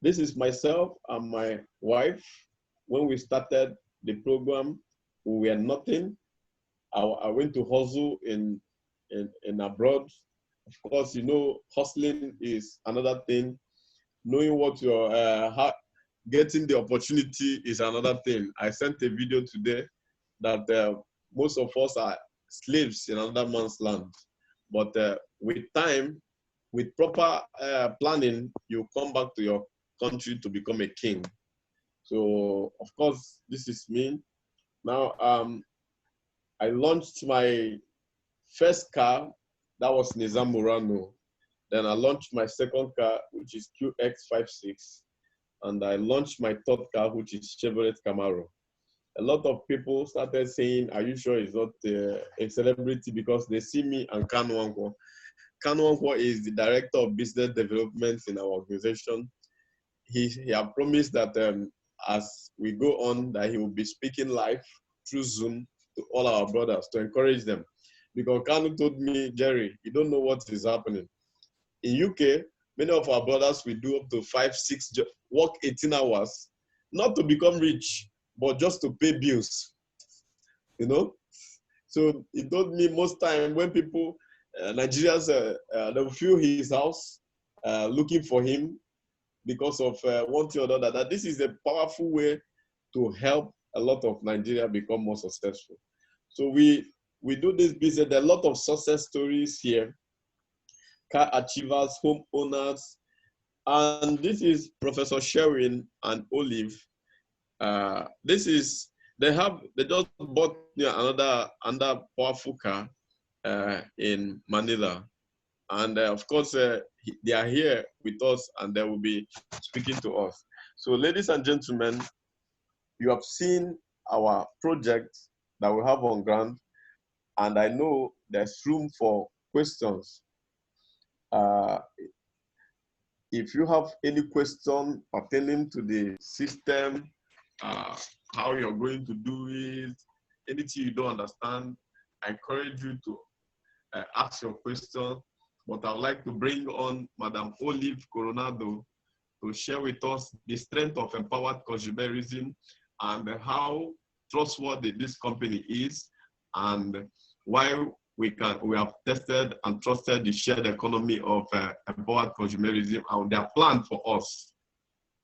this is myself and my wife. When we started the program, we were nothing. I went to hustle in abroad. Of course, you know, hustling is another thing. Knowing what you're, getting the opportunity is another thing. I sent a video today that most of us are slaves in another man's land. But with time, with proper planning, you come back to your country to become a king. So, of course, this is me. Now, I launched my first car, that was Nissan Murano. Then I launched my second car, which is QX56. And I launched my third car, which is Chevrolet Camaro. A lot of people started saying, are you sure it's not a celebrity? Because they see me and Kanwankwo. Kanwankwo is the Director of Business Development in our organization. He has promised that as we go on, that he will be speaking live through Zoom to all our brothers to encourage them. Because Kanu told me, Jerry, you don't know what is happening. In UK, many of our brothers will do up to 5, 6, work 18 hours, not to become rich, but just to pay bills, you know? So he told me most time when people, Nigerians, they'll fill his house looking for him because of one thing or another, that this is a powerful way to help a lot of Nigeria become more successful. So we do this business. There are a lot of success stories here, car achievers, homeowners, and this is Professor Sherwin and Olive. This is, they just bought another powerful car in Manila. And of course, they are here with us and they will be speaking to us. So ladies and gentlemen, you have seen our project that we have on ground, and I know there's room for questions. If you have any question pertaining to the system, how you're going to do it, anything you don't understand, I encourage you to ask your question. But I would like to bring on Madam Olive Coronado to share with us the strength of empowered consumerism and how trustworthy this company is, and why we have tested and trusted the shared economy of empowered consumerism and their plan for us.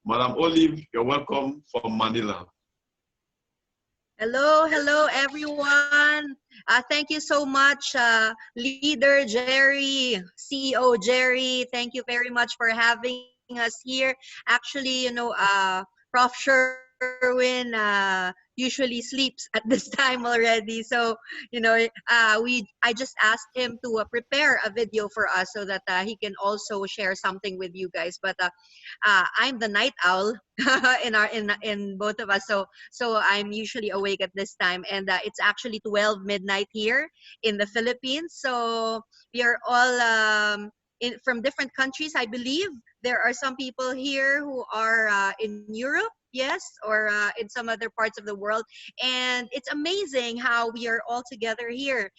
Madam Olive, you're welcome from Manila. Hello, everyone. Thank you so much, Leader Jerry, CEO Jerry. Thank you very much for having us here. Actually, Prof. Sherwin usually sleeps at this time already. So, I just asked him to prepare a video for us so that he can also share something with you guys. But I'm the night owl in both of us. So I'm usually awake at this time, and it's actually 12 midnight here in the Philippines. So we are all from different countries, I believe. There are some people here who are in Europe, yes, or in some other parts of the world. And it's amazing how we are all together here.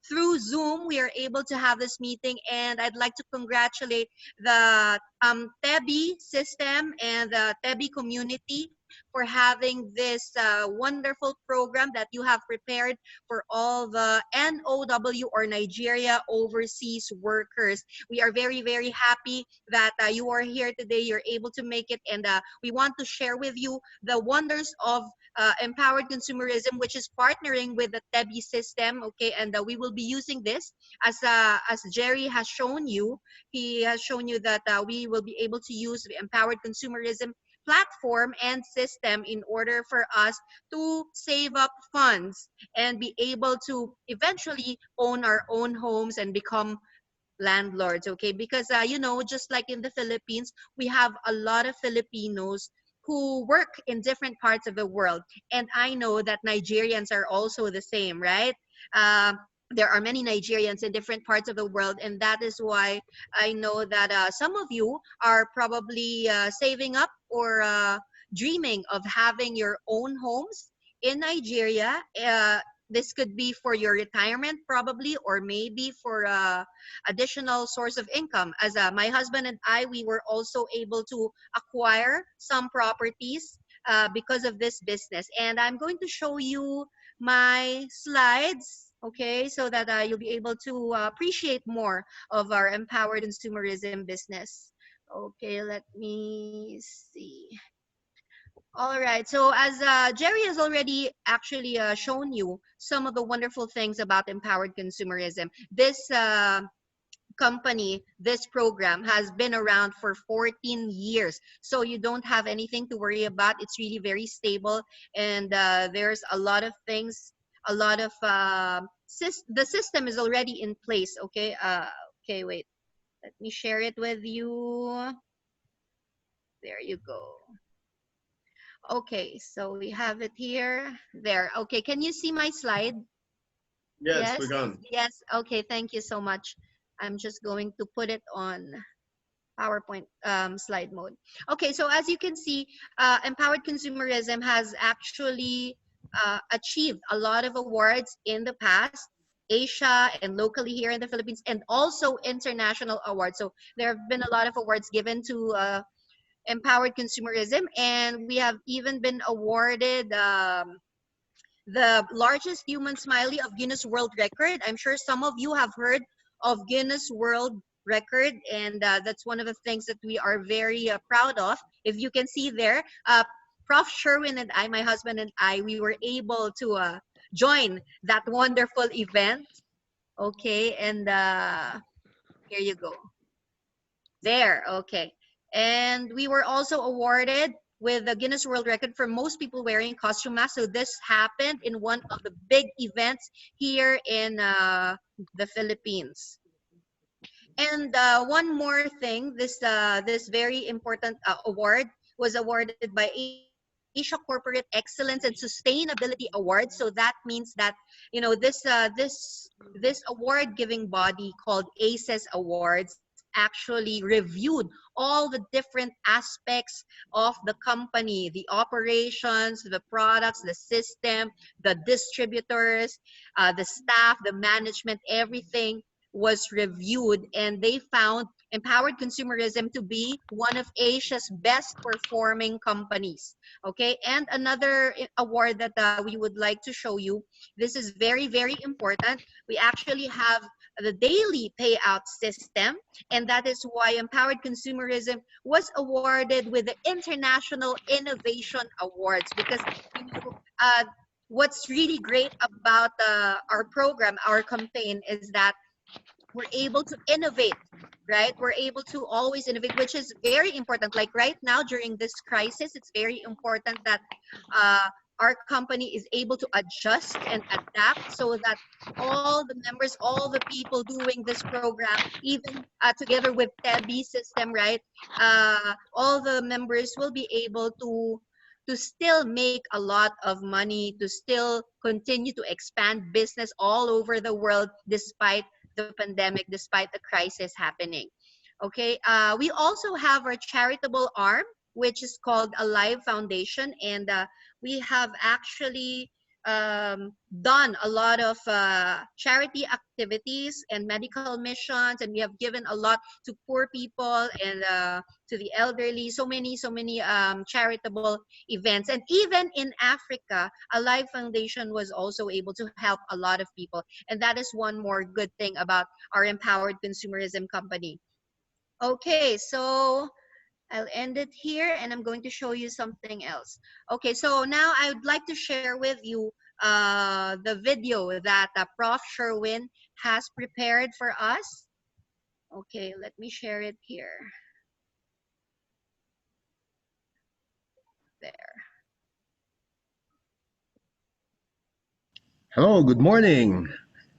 Through Zoom, we are able to have this meeting, and I'd like to congratulate the TEBI system and the TEBI community for having this wonderful program that you have prepared for all the NOW, or Nigeria Overseas Workers. We are very, very happy that you are here today. You're able to make it, and we want to share with you the wonders of empowered consumerism, which is partnering with the TEBI system. Okay, and we will be using this as Jerry has shown you. He has shown you that we will be able to use the empowered consumerism platform and system in order for us to save up funds and be able to eventually own our own homes and become landlords, okay? Because, you know, just like in the Philippines, we have a lot of Filipinos who work in different parts of the world. And I know that Nigerians are also the same, right? There are many Nigerians in different parts of the world, and that is why I know that some of you are probably saving up or dreaming of having your own homes in Nigeria. This could be for your retirement probably, or maybe for additional source of income. As my husband and I, we were also able to acquire some properties because of this business. And I'm going to show you my slides, okay, so that you'll be able to appreciate more of our empowered consumerism business. Okay, let me see. All right. So as Jerry has already actually shown you some of the wonderful things about empowered consumerism, this company, this program has been around for 14 years. So you don't have anything to worry about. It's really very stable. And there's a lot of things, a lot of, the system is already in place. Okay. Okay, wait. Let me share it with you. There you go. Okay, so we have it here. There. Okay, can you see my slide? Yes, Yes? we can. Yes. Okay, thank you so much. I'm just going to put it on PowerPoint slide mode. Okay, so as you can see, empowered consumerism has actually achieved a lot of awards in the past, Asia and locally here in the Philippines, and also international awards. So there have been a lot of awards given to empowered consumerism, and we have even been awarded the largest human smiley of Guinness World Record. I'm sure some of you have heard of Guinness World Record, and that's one of the things that we are very proud of. If you can see there, Prof. Sherwin and I, my husband and I, we were able to join that wonderful event. Okay, and here you go. There, okay. And we were also awarded with the Guinness World Record for most people wearing costume masks. So this happened in one of the big events here in the Philippines. And one more thing, this very important award was awarded by Asia Corporate Excellence and Sustainability Award. So that means that, you know, this award-giving body called ACES Awards actually reviewed all the different aspects of the company, the operations, the products, the system, the distributors, the staff, the management, everything was reviewed, and they found empowered consumerism to be one of Asia's best performing companies. Okay, and another award that we would like to show you, this is very, very important. We actually have the daily payout system, and that is why empowered consumerism was awarded with the International Innovation Awards, because, you know, what's really great about our program, our campaign, is that we're able to innovate, right? We're able to always innovate, which is very important. Like right now during this crisis, it's very important that our company is able to adjust and adapt so that all the members, all the people doing this program, even together with TEBI system, right? All the members will be able to still make a lot of money, to still continue to expand business all over the world despite the pandemic, despite the crisis happening. Okay, we also have our charitable arm, which is called Alive Foundation, and we have actually done a lot of charity activities and medical missions, and we have given a lot to poor people and to the elderly, so many charitable events. And even in Africa, Alive Foundation was also able to help a lot of people, and that is one more good thing about our empowered consumerism company. Okay, so I'll end it here, and I'm going to show you something else. Okay, so now I would like to share with you the video that Prof. Sherwin has prepared for us. Okay, let me share it here. There. Hello, good morning.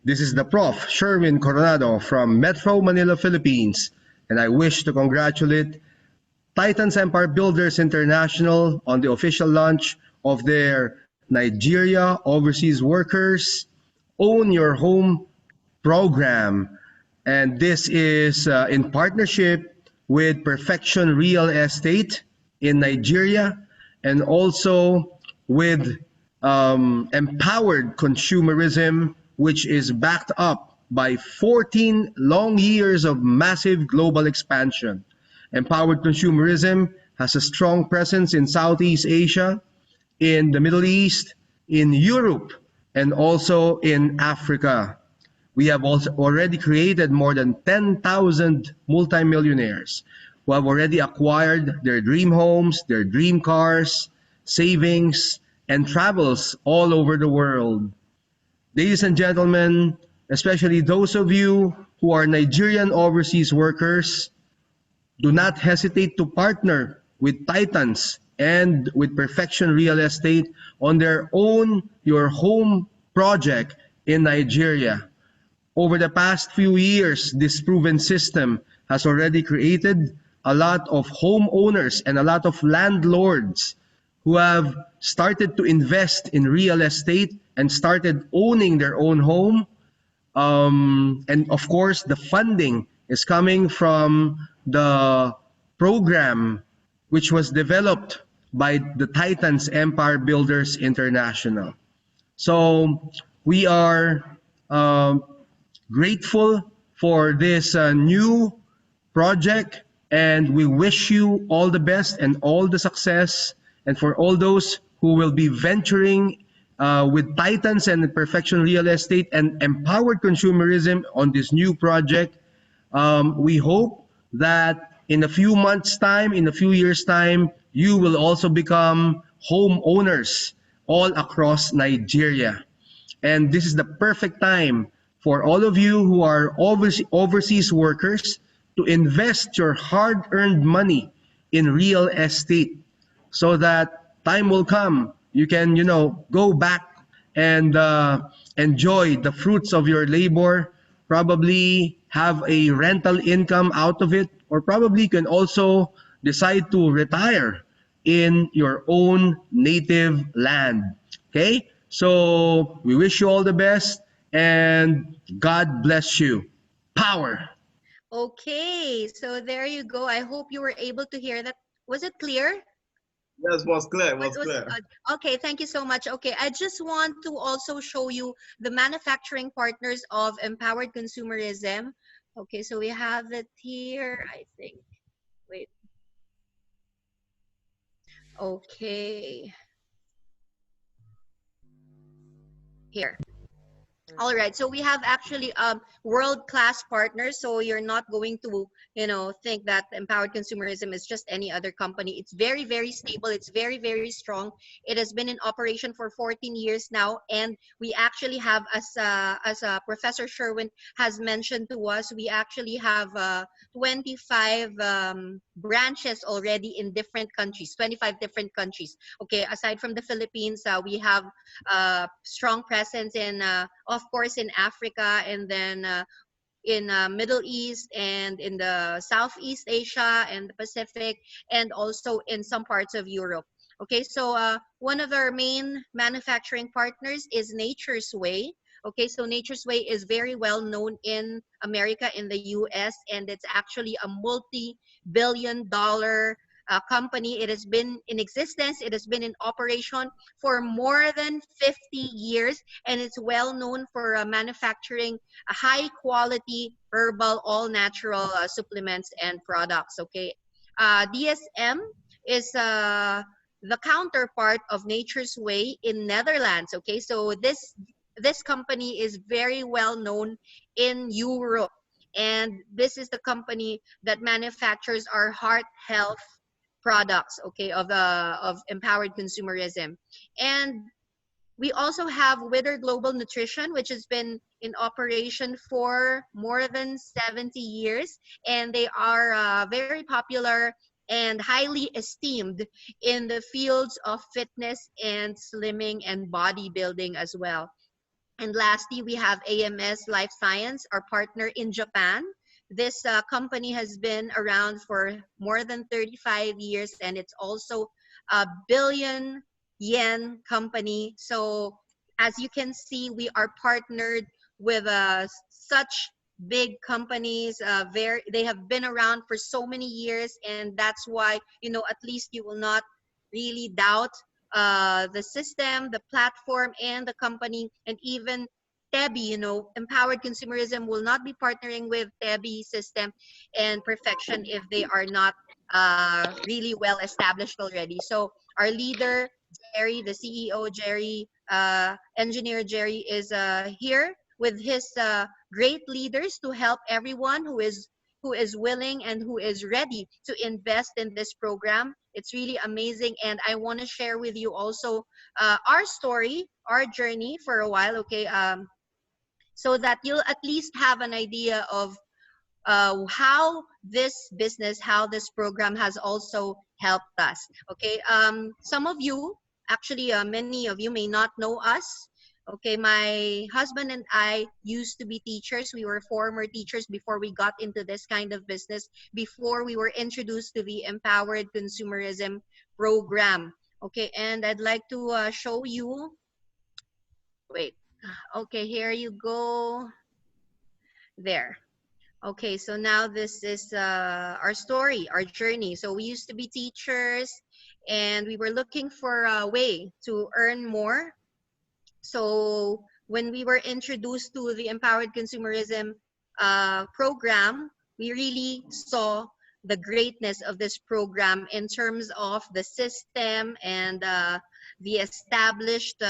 This is the Prof. Sherwin Coronado from Metro Manila, Philippines, and I wish to congratulate Titans Empire Builders International on the official launch of their Nigeria Overseas Workers Own Your Home program. And this is in partnership with Perfection Real Estate in Nigeria, and also with Empowered Consumerism, which is backed up by 14 long years of massive global expansion. Empowered Consumerism has a strong presence in Southeast Asia, in the Middle East, in Europe, and also in Africa. We have also already created more than 10,000 multimillionaires who have already acquired their dream homes, their dream cars, savings, and travels all over the world. Ladies and gentlemen, especially those of you who are Nigerian overseas workers, do not hesitate to partner with Titans and with Perfection Real Estate on their own Your Home project in Nigeria. Over the past few years, this proven system has already created a lot of homeowners and a lot of landlords who have started to invest in real estate and started owning their own home. And of course, the funding is coming from the program which was developed by the Titans Empire Builders International. So we are uh, grateful for this new project, and we wish you all the best and all the success. And for all those who will be venturing with Titans and Perfection Real Estate and Empowered Consumerism on this new project, we hope that in a few months' time, in a few years' time, you will also become homeowners all across Nigeria. And this is the perfect time for all of you who are overseas workers to invest your hard-earned money in real estate, so that time will come you can, go back and enjoy the fruits of your labor, probably have a rental income out of it, or probably can also decide to retire in your own native land. Okay? So we wish you all the best, and God bless you. Power. Okay, so there you go. I hope you were able to hear that. Was it clear? Yes, was clear, What was was clear. okay, thank you so much. Okay, I just want to also show you the manufacturing partners of empowered consumerism. Okay, so we have it here, I think. Wait. Okay. Here. All right, so we have actually world-class partners. So you're not going to, think that empowered consumerism is just any other company. It's very, very stable. It's very, very strong. It has been in operation for 14 years now, and we actually have, as Professor Sherwin has mentioned to us, we actually have 25 branches already in different countries, 25 different countries. Okay, aside from the Philippines, we have strong presence in, of course, in Africa, and then in Middle East, and in the Southeast Asia and the Pacific, and also in some parts of Europe. Okay, so one of our main manufacturing partners is Nature's Way. Okay, so Nature's Way is very well known in America, in the US, and it's actually a multi-billion-dollar company. It has been in existence, it has been in operation for more than 50 years, and it's well known for manufacturing high quality herbal, all natural supplements and products. Okay, DSM is the counterpart of Nature's Way in Netherlands. Okay, so this company is very well known in Europe, and this is the company that manufactures our heart health products, okay, of empowered consumerism. And we also have Wither Global Nutrition, which has been in operation for more than 70 years, and they are very popular and highly esteemed in the fields of fitness and slimming and bodybuilding as well. And lastly, we have AMS Life Science, our partner in Japan. This company has been around for more than 35 years, and it's also a billion yen company. So as you can see, we are partnered with such big companies. They have been around for so many years, and that's why, you know, at least you will not really doubt the system, the platform, and the company, and even TEBI, you know, Empowered Consumerism will not be partnering with TEBI system and perfection if they are not really well established already. So our leader, Jerry, the CEO, Jerry, engineer Jerry is here with his great leaders to help everyone who is willing and who is ready to invest in this program. It's really amazing, and I want to share with you also our story, our journey for a while, okay? So that you'll at least have an idea of how this business, how this program has also helped us. Okay, some of you, actually, many of you may not know us. Okay, my husband and I used to be teachers. We were former teachers before we got into this kind of business, before we were introduced to the Empowered Consumerism program. Okay, and I'd like to show you, wait, okay, here you go, there. Okay, so now this is our story, our journey. So we used to be teachers, and we were looking for a way to earn more. So when we were introduced to the Empowered Consumerism program, we really saw the greatness of this program in terms of the system and the established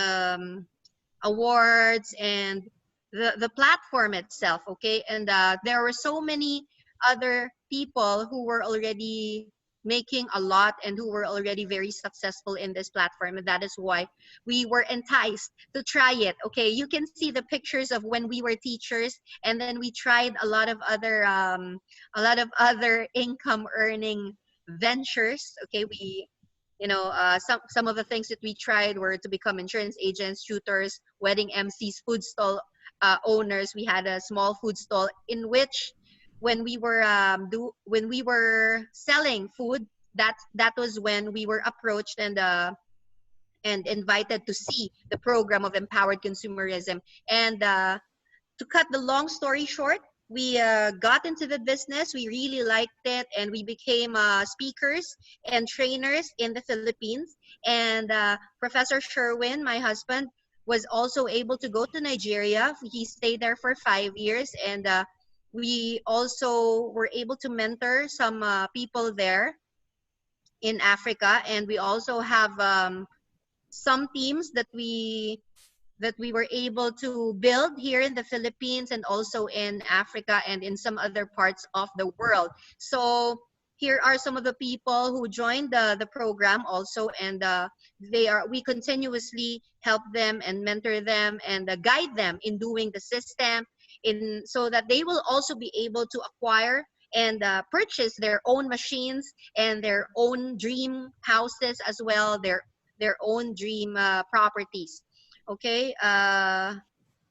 awards and the platform itself. Okay, and there were so many other people who were already making a lot and who were already very successful in this platform, and that is why we were enticed to try it. Okay, you can see the pictures of when we were teachers, and then we tried a lot of other income earning ventures. Okay, we, you know, some of the things that we tried were to become insurance agents, tutors, wedding MCs, food stall owners. We had a small food stall in which, when we were selling food, that was when we were approached and invited to see the program of Empowered Consumerism. And to cut the long story short, we got into the business. We really liked it, and we became speakers and trainers in the Philippines. And Professor Sherwin, my husband, was also able to go to Nigeria. He stayed there for 5 years, and we also were able to mentor some people there in Africa. And we also have some teams that we were able to build here in the Philippines and also in Africa and in some other parts of the world. So here are some of the people who joined the program also, and we continuously help them and mentor them and guide them in doing the system, in so that they will also be able to acquire and purchase their own machines and their own dream houses as well, their own dream properties. Okay,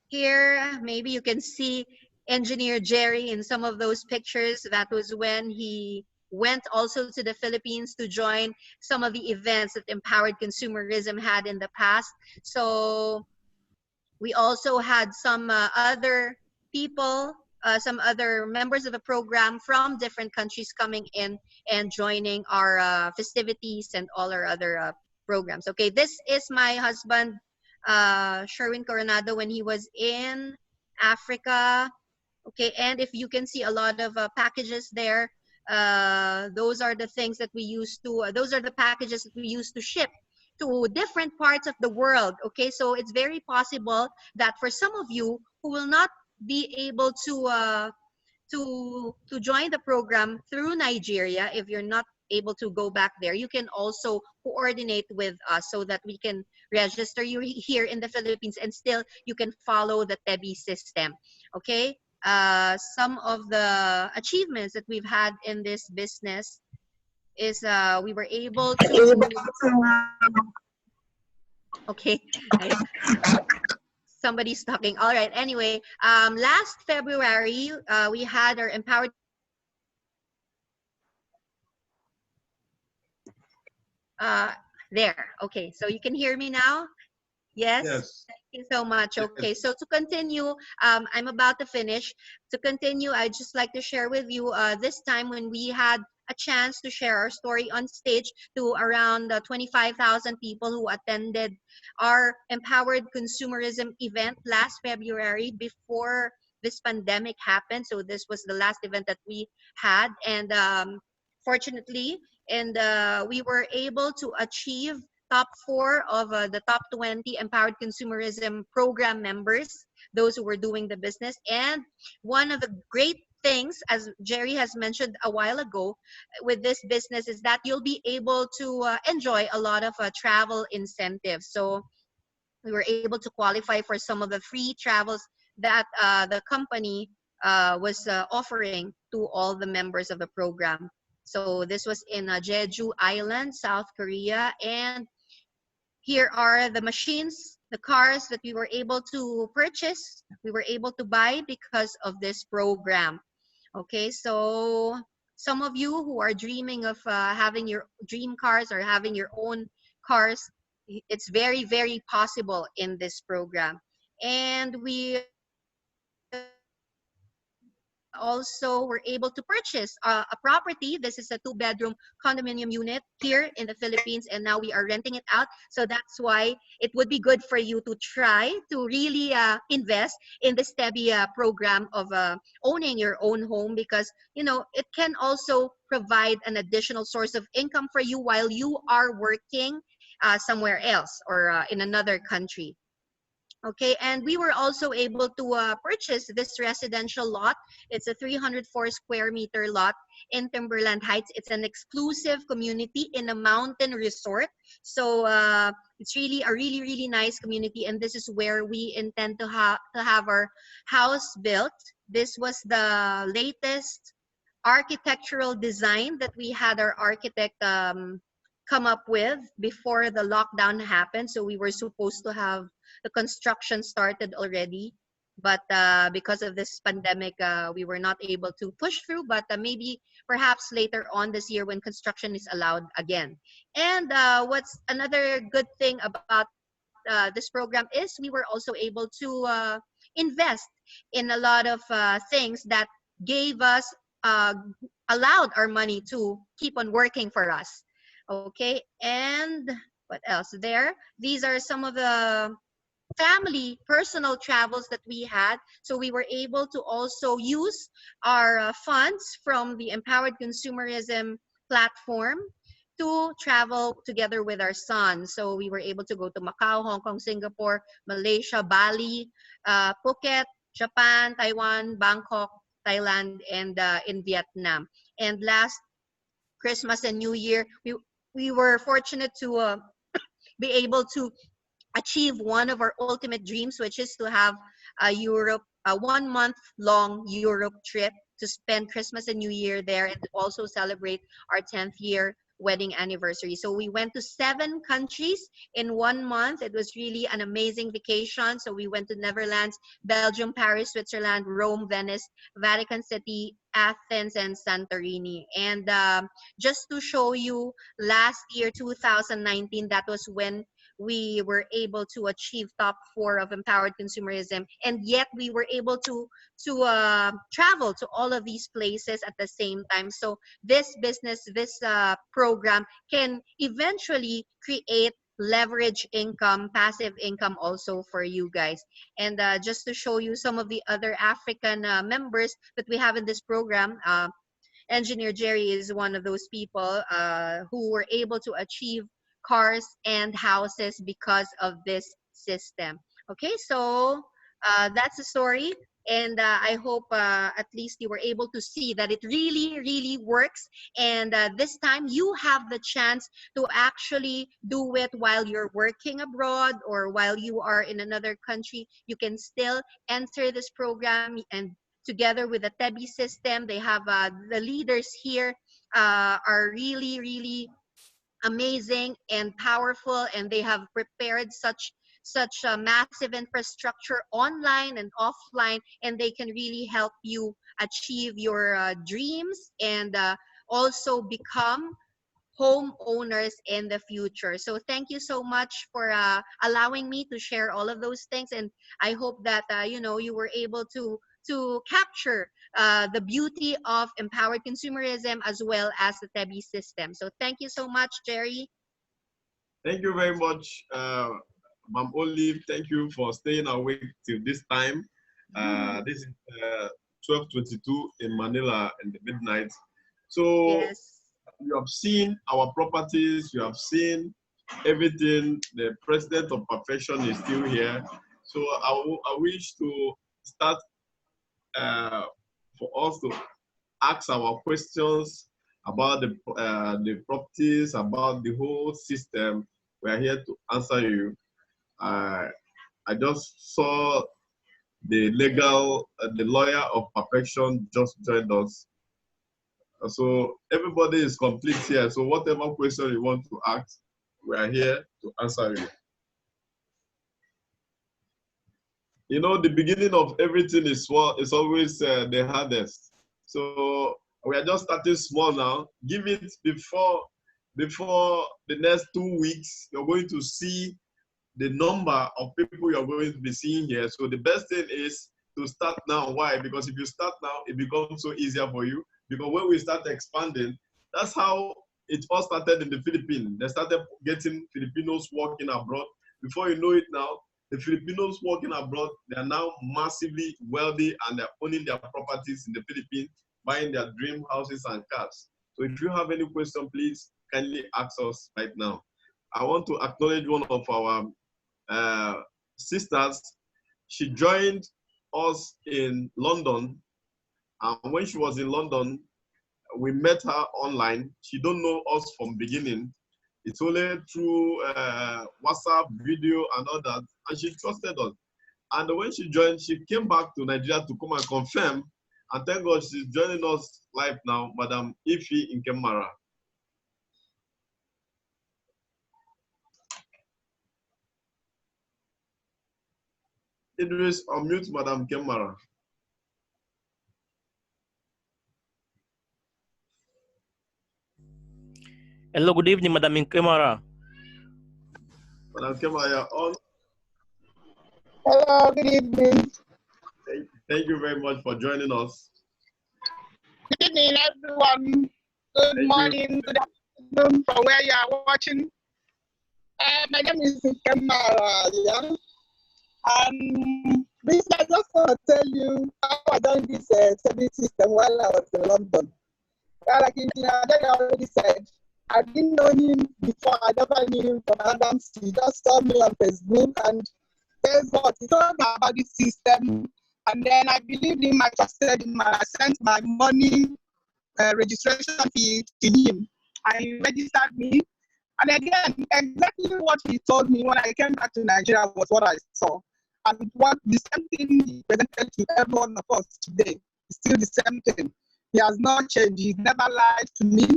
here maybe you can see engineer Jerry in some of those pictures. That was when he went also to the Philippines to join some of the events that Empowered Consumerism had in the past. So we also had some other people, some other members of the program from different countries coming in and joining our festivities and all our other programs. Okay, this is my husband, Sherwin Coronado, when he was in Africa. Okay, and if you can see a lot of packages there, those are the things that we used to, those are the packages that we used to ship to different parts of the world. Okay, so it's very possible that for some of you who will not be able to join the program through Nigeria, if you're not able to go back there, you can also coordinate with us so that we can register you here in the Philippines, and still you can follow the TEBI system. Okay, some of the achievements that we've had in this business is we were able to, okay, Somebody's talking. All right. Anyway, last February, we had our Empowered there. Okay, so you can hear me now? Yes. Yes. Thank you so much. Okay, Yes. so to continue, I'm about to finish. To continue, I'd just like to share with you this time when we had a chance to share our story on stage to around 25,000 people who attended our Empowered Consumerism event last February before this pandemic happened. So this was the last event that we had, and fortunately, and we were able to achieve top 4 of the top 20 Empowered Consumerism program members, those who were doing the business. And one of the great things, as Jerry has mentioned a while ago, with this business is that you'll be able to enjoy a lot of travel incentives. So we were able to qualify for some of the free travels that the company was offering to all the members of the program. So this was in Jeju Island, South Korea, and here are the machines, the cars that we were able to purchase, we were able to buy because of this program. Okay, so some of you who are dreaming of having your dream cars or having your own cars, it's very, very possible in this program. And we also were able to purchase a property. This is a 2-bedroom condominium unit here in the Philippines, and now we are renting it out. So that's why it would be good for you to try to really invest in this TEBI program of owning your own home, because it can also provide an additional source of income for you while you are working somewhere else or in another country. Okay, and we were also able to purchase this residential lot. It's a 304 square meter lot in Timberland Heights. It's an exclusive community in a mountain resort. So it's really a really, really nice community. And this is where we intend to have our house built. This was the latest architectural design that we had our architect come up with before the lockdown happened. So we were supposed to have the construction started already, but because of this pandemic, we were not able to push through. But maybe perhaps later on this year when construction is allowed again. And what's another good thing about this program is we were also able to invest in a lot of things that gave us uh, allowed our money to keep on working for us. Okay, and what else there? These are some of the family personal travels that we had. So we were able to also use our funds from the Empowered Consumerism platform to travel together with our son. So we were able to go to Macau, Hong Kong, Singapore, Malaysia, Bali, Phuket, Japan, Taiwan, Bangkok, Thailand, and in Vietnam. And last Christmas and New Year, we were fortunate to be able to achieve one of our ultimate dreams, which is to have a 1 month long Europe trip to spend Christmas and New Year there and also celebrate our 10th year wedding anniversary. So we went to 7 countries in 1 month. It was really an amazing vacation. So we went to Netherlands, Belgium, Paris, Switzerland, Rome, Venice, Vatican City, Athens, and Santorini. And just to show you, last year, 2019, that was when we were able to achieve top 4 of Empowered Consumerism, and yet we were able to travel to all of these places at the same time. So this business, this program can eventually create leverage income, passive income also for you guys. And just to show you some of the other African members that we have in this program, Engineer Jerry is one of those people who were able to achieve cars and houses because of this system. Okay, so that's the story. And I hope at least you were able to see that it really, really works. And this time you have the chance to actually do it while you're working abroad or while you are in another country. You can still enter this program, and together with the TEBI system, they have the leaders here are really, really amazing and powerful, and they have prepared such such a massive infrastructure online and offline, and they can really help you achieve your dreams and also become homeowners in the future. So thank you so much for allowing me to share all of those things, and I hope that you were able to capture the beauty of empowered consumerism as well as the TEBI system. So thank you so much, Jerry. Thank you very much, Ma'am Olive. Thank you for staying awake till this time. This is 12:22 in Manila in the midnight. So yes. You have seen our properties, you have seen everything. The president of perfection is still here. So I wish to start for us to ask our questions about the properties, about the whole system. We are here to answer you. I just saw the lawyer of perfection just joined us. So everybody is complete here. So whatever question you want to ask, we are here to answer you. You know, the beginning of everything is always the hardest. So we are just starting small now. Give it before the next 2 weeks, you're going to see the number of people you're going to be seeing here. So the best thing is to start now. Why? Because if you start now, it becomes so easier for you. Because when we start expanding, that's how it all started in the Philippines. They started getting Filipinos working abroad. Before you know it now, the Filipinos working abroad, they are now massively wealthy and they're owning their properties in the Philippines, buying their dream houses and cars. So if you have any question, please kindly ask us right now. I want to acknowledge one of our sisters. She joined us in London. And when she was in London, we met her online. She don't know us from beginning. It's only through WhatsApp, video, and all that. And she trusted us. And when she joined, she came back to Nigeria to come and confirm. And thank God she's joining us live now, Madam Ifi Nkemara. Idris, unmute Madam Nkemara. Hello, good evening, Madam Nkemara. Madam Nkemara, you're on. Hello, good evening. Thank you very much for joining us. Good evening, everyone. Good morning, good afternoon from where you are watching. My name is Kamara. Yeah? This, I just want to tell you how I done this service system while I was in London. Like I already said, I didn't know him before. I never knew him from Adams. He just saw me on Facebook and guess what? He told me about this system. And then I believed him, I trusted him, and I sent my money registration fee to him. And he registered me. And again, exactly what he told me when I came back to Nigeria was what I saw. And what the same thing he presented to every one of us today is still the same thing. He has not changed. He's never lied to me.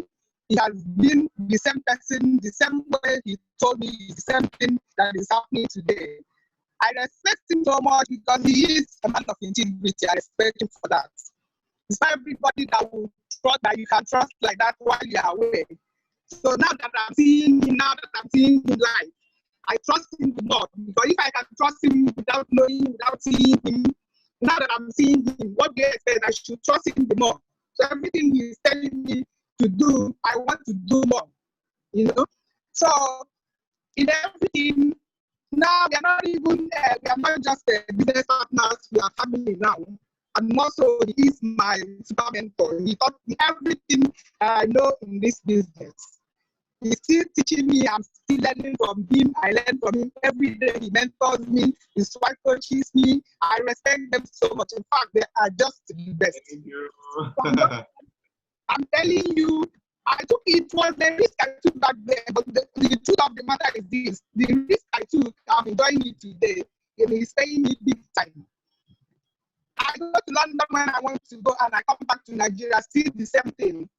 He has been the same person, the same way he told me is the same thing that is happening today. I respect him so much because he is a man of integrity. I respect him for that. It's not everybody that will trust, that you can trust like that while you are away. So now that I'm seeing him, now that I'm seeing him live, I trust him more. Because if I can trust him without knowing, without seeing him, now that I'm seeing him, what do you expect? I should trust him more. So everything he's telling me to do, I want to do more. You know? So in everything, now we are not even, we are not just business partners, we are family now. And also, he is my super mentor. He taught me everything I know in this business. He's still teaching me, I'm still learning from him. I learn from him every day. He mentors me, his wife coaches me. I respect them so much. In fact, they are just the best. Thank you. I'm telling you, I took it was the risk I took back there, but the truth of the matter is this: the risk I took, I'm enjoying it today, and it's paying me big time. I go to London when I want to go, and I come back to Nigeria, still the same thing.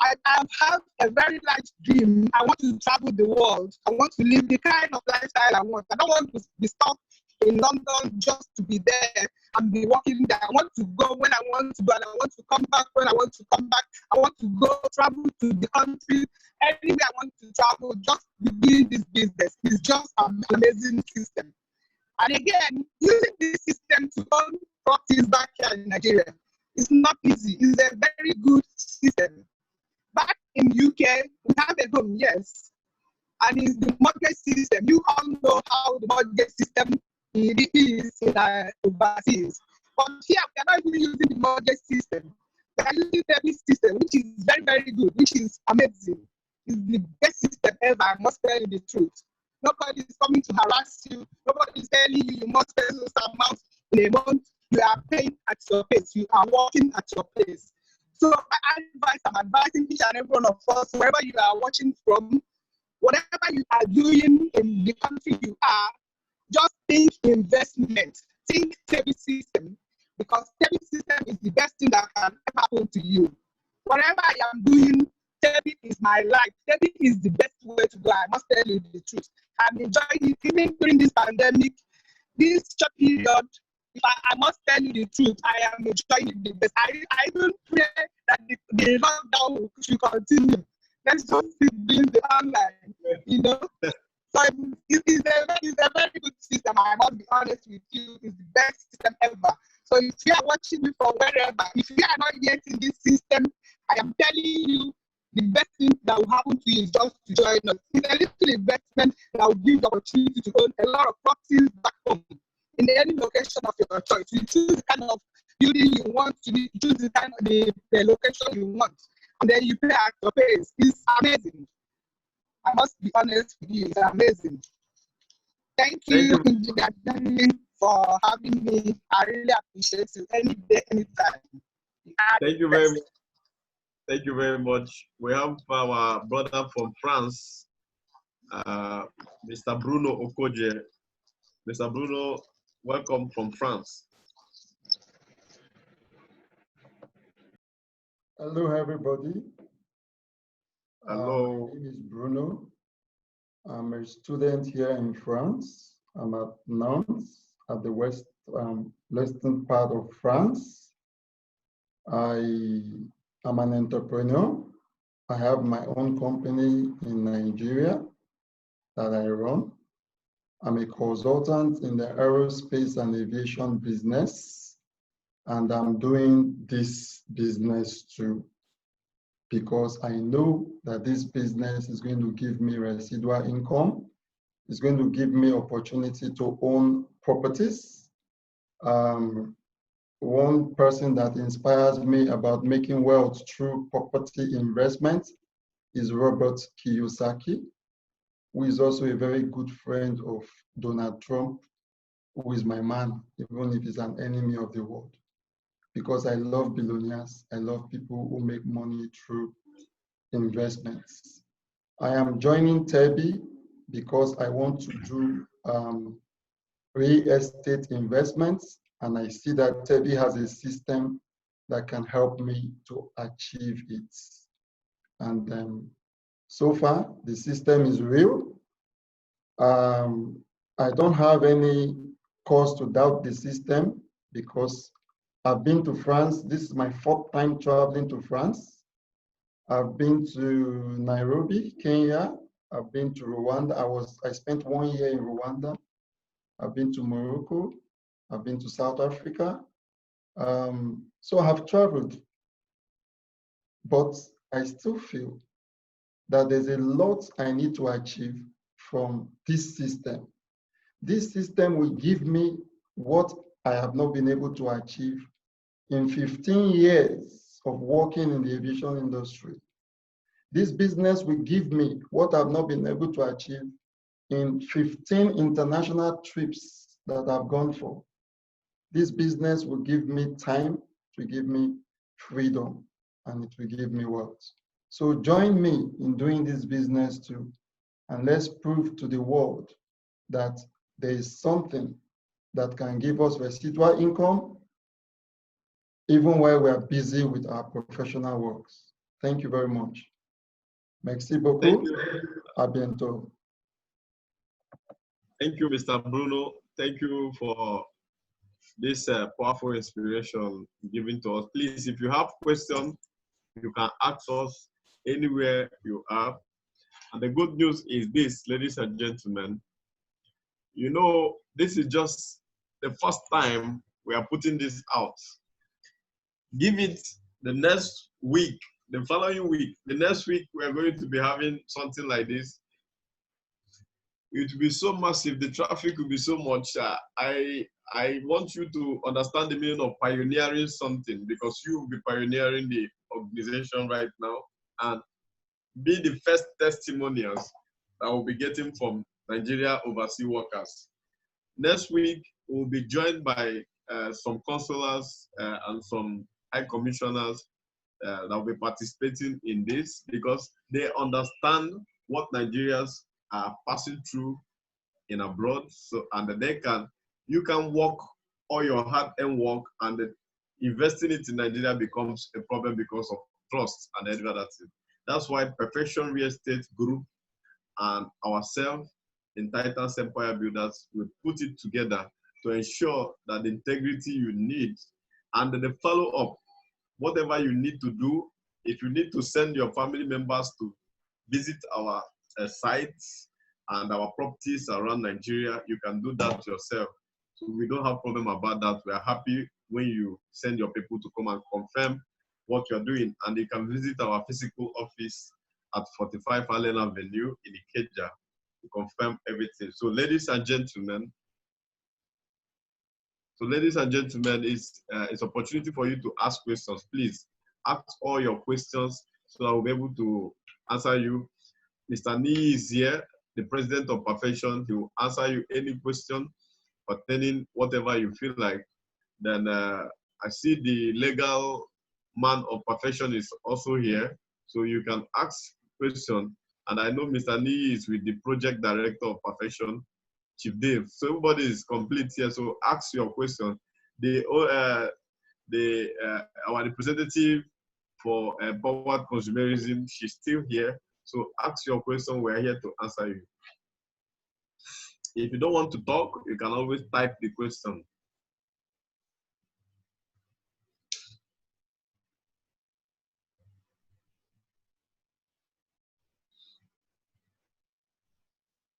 I have a very large dream. I want to travel the world. I want to live the kind of lifestyle I want. I don't want to be stuck in London just to be there and be working there. I want to go when I want to go, and I want to come back when I want to come back. I want to go travel to the country anywhere I want to travel. Just doing this business is just an amazing system. And again, using this system to run properties back here in Nigeria is not easy. It's a very good system. Back in UK, we have a home, yes, and it's the mortgage system. You all know how the mortgage system is in overseas. But here, we are not even using the mortgage system. We are using the system, which is very, very good, which is amazing. It's the best system ever, I must tell you the truth. Nobody is coming to harass you. Nobody is telling you you must pay this amount in a month. You are paying at your pace. You are working at your pace. So I'm advising each and every one of us, wherever you are watching from, whatever you are doing in the country you are, just think investment, think TEBI system, because TEBI system is the best thing that can ever happen to you. Whatever I am doing, TEBI is my life. TEBI is the best way to go. I must tell you the truth. I'm enjoying it, even during this pandemic, this short period. If I must tell you the truth, I am enjoying it the best. I don't pray that the lockdown should continue. Let's just keep doing the online, you know. So it's a very good system. I must be honest with you, it's the best system ever. So if you are watching me from wherever, if you are not yet in this system, I am telling you, the best thing that will happen to you is just to join us. It's a little investment that will give you the opportunity to own a lot of properties back home in any location of your choice. You choose the kind of building you want to be, you choose the kind of the location you want, and then you pay at your pace. It's amazing. I must be honest with you, it's amazing. Thank you, for having me. I really appreciate you any day, anytime. Thank you very much. Thank you very much. We have our brother from France, Mr. Bruno Okoje. Mr. Bruno, welcome from France. Hello, everybody. Hello. My name is Bruno. I'm a student here in France. I'm at Nantes, at the western part of France. I am an entrepreneur. I have my own company in Nigeria that I run. I'm a consultant in the aerospace and aviation business, and I'm doing this business too, because I know that this business is going to give me residual income. It's going to give me opportunity to own properties. One person that inspires me about making wealth through property investment is Robert Kiyosaki, who is also a very good friend of Donald Trump, who is my man, even if he's an enemy of the world. Because I love billionaires, I love people who make money through investments. I am joining TEBI because I want to do real estate investments, and I see that TEBI has a system that can help me to achieve it. And so far, the system is real. I don't have any cause to doubt the system because I've been to France. This is my 4th time traveling to France. I've been to Nairobi, Kenya. I've been to Rwanda. I spent 1 year in Rwanda. I've been to Morocco. I've been to South Africa. So I have traveled, but I still feel that there's a lot I need to achieve from this system. This system will give me what I have not been able to achieve in 15 years of working in the aviation industry. This business will give me what I've not been able to achieve in 15 international trips that I've gone for. This business will give me time, it will give me freedom, and it will give me wealth. So join me in doing this business too, and let's prove to the world that there is something that can give us residual income even while we are busy with our professional works. Thank you very much. Merci Thank beaucoup. you. À bientôt. Thank you, Mr. Bruno. Thank you for this powerful inspiration given to us. Please, if you have questions, you can ask us anywhere you are. And the good news is this, ladies and gentlemen, you know, this is just the first time we are putting this out. Give it the next week, the following week, the next week, we are going to be having something like this. It will be so massive, the traffic will be so much. I want you to understand the meaning of pioneering something, because you will be pioneering the organization right now and be the first testimonials that we'll be getting from Nigeria Oversea Workers. Next week, we'll be joined by some consulars and some high commissioners that will be participating in this, because they understand what Nigerians are passing through in abroad. So, and you can work all your hard-earned work, and investing it in Nigeria becomes a problem because of trust and every other thing. That's why Perfection Real Estate Group and ourselves in Titans Empire Builders will put it together to ensure that the integrity you need and the follow-up, whatever you need to do, if you need to send your family members to visit our sites and our properties around Nigeria, you can do that yourself. So we don't have problem about that. We are happy when you send your people to come and confirm what you're doing. And you can visit our physical office at 45 Allen Avenue in Ikeja to confirm everything. So ladies and gentlemen, it's opportunity for you to ask questions. Please ask all your questions so that we'll be able to answer you. Mr. Nee is here, the president of Perfection. He will answer you any question pertaining whatever you feel like. Then I see the legal man of Perfection is also here, so you can ask questions. And I know Mr. Nee is with the project director of Perfection, Chief Dave. So everybody is complete here. So ask your question. Our representative for Empowered Consumerism, she's still here. So ask your question. We're here to answer you. If you don't want to talk, you can always type the question.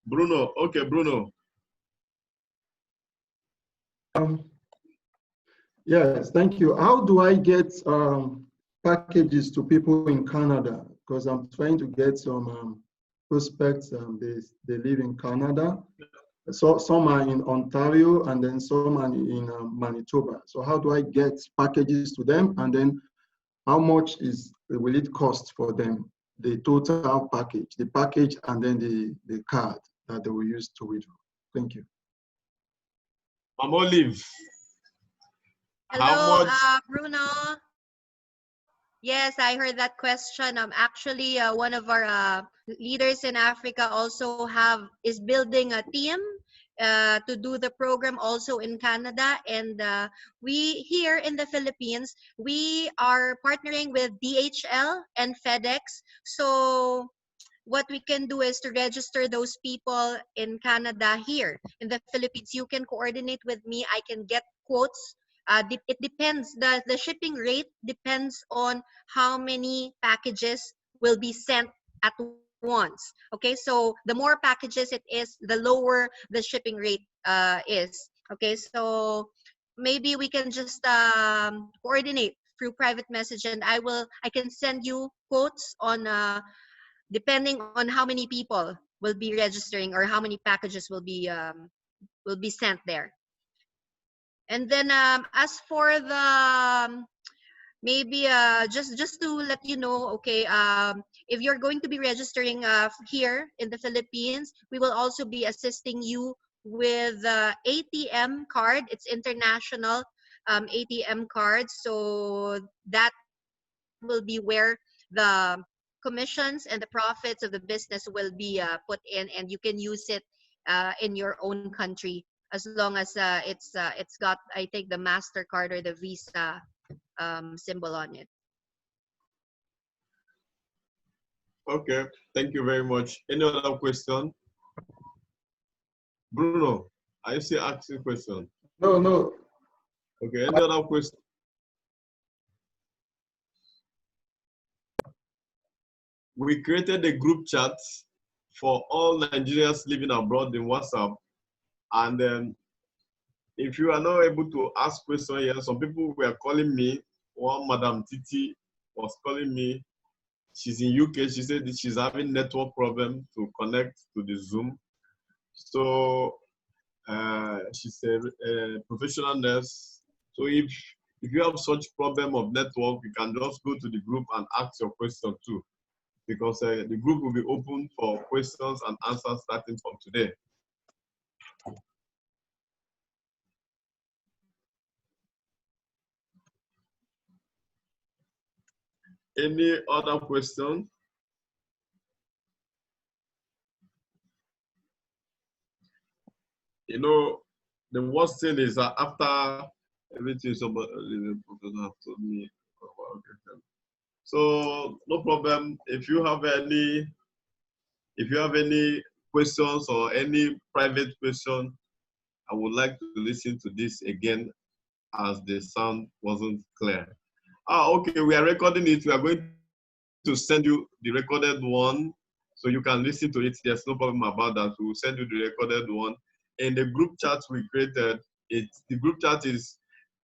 Bruno, okay, Bruno. Yes, thank you. How do I get packages to people in Canada? Because I'm trying to get some prospects. They live in Canada. So some are in Ontario, and then some are in Manitoba. So how do I get packages to them? And then how much will it cost for them? The total package, the package, and then the card that they will use to withdraw. Thank you. Olive. Hello, Bruno. Yes, I heard that question. Actually, one of our leaders in Africa also is building a team to do the program also in Canada. And we here in the Philippines, we are partnering with DHL and FedEx. So what we can do is to register those people in Canada here in the Philippines. You can coordinate with me. I can get quotes. It depends. The shipping rate depends on how many packages will be sent at once. Okay, so the more packages it is, the lower the shipping rate is. Okay, so maybe we can just coordinate through private message, and I can send you quotes on depending on how many people will be registering or how many packages will be sent there. And then as for the maybe just to let you know, okay, if you're going to be registering here in the Philippines, we will also be assisting you with ATM card. It's international ATM card, so that will be where the commissions and the profits of the business will be put in, and you can use it in your own country as long as it's got, I think, the MasterCard or the Visa symbol on it. Okay, thank you very much. Any other question? Bruno, are you still asking question? No, no. Okay, any other question? We created a group chat for all Nigerians living abroad in WhatsApp. And then if you are not able to ask questions here, some people were calling me. One Madam Titi was calling me. She's in UK. She said that she's having network problem to connect to the Zoom. So she's a professional nurse. So if you have such problem of network, you can just go to the group and ask your question too, because the group will be open for questions and answers starting from today. Any other question? You know, the worst thing is that after everything somebody the professor have told me about it. So no problem. If you have any questions or any private question, I would like to listen to this again as the sound wasn't clear. Okay, we are recording it. We are going to send you the recorded one so you can listen to it. There's no problem about that. We will send you the recorded one. In the group chat we created, the group chat is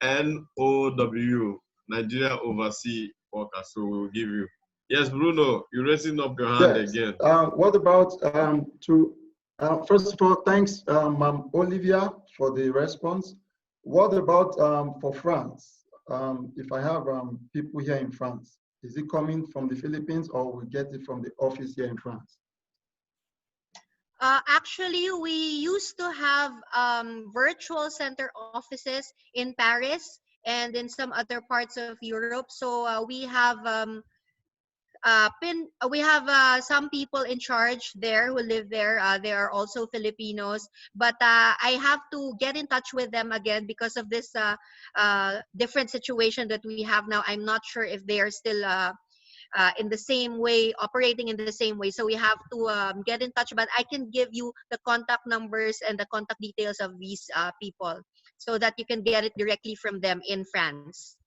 NOW, Nigeria Oversea Workers. So we will give you. Yes, Bruno, you're raising up your hand again. What about first of all, thanks, Olivia, for the response. What about for France? If I have people here in France, is it coming from the Philippines or we get it from the office here in France? Actually, we used to have virtual center offices in Paris and in some other parts of Europe. So we have some people in charge there who live there. They are also Filipinos, but I have to get in touch with them again because of this different situation that we have now. I'm not sure if they are still in the same way, operating in the same way. So we have to get in touch, but I can give you the contact numbers and the contact details of these people so that you can get it directly from them in France.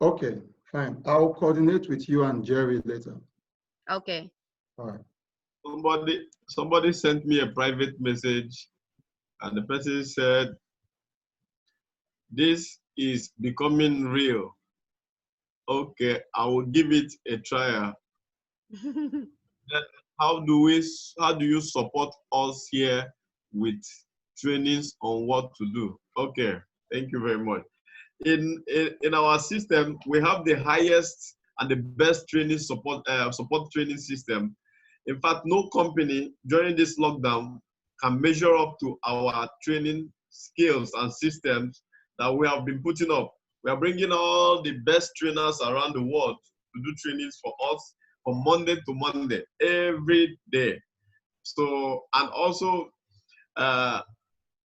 Okay, fine. I'll coordinate with you and Jerry later. Okay. All right. Somebody sent me a private message and the person said, this is becoming real. Okay, I will give it a try. Then how do you support us here with trainings on what to do? Okay, thank you very much. In our system, we have the highest and the best training support training system. In fact, no company during this lockdown can measure up to our training skills and systems that we have been putting up. We are bringing all the best trainers around the world to do trainings for us from Monday to Monday, every day. So, and also a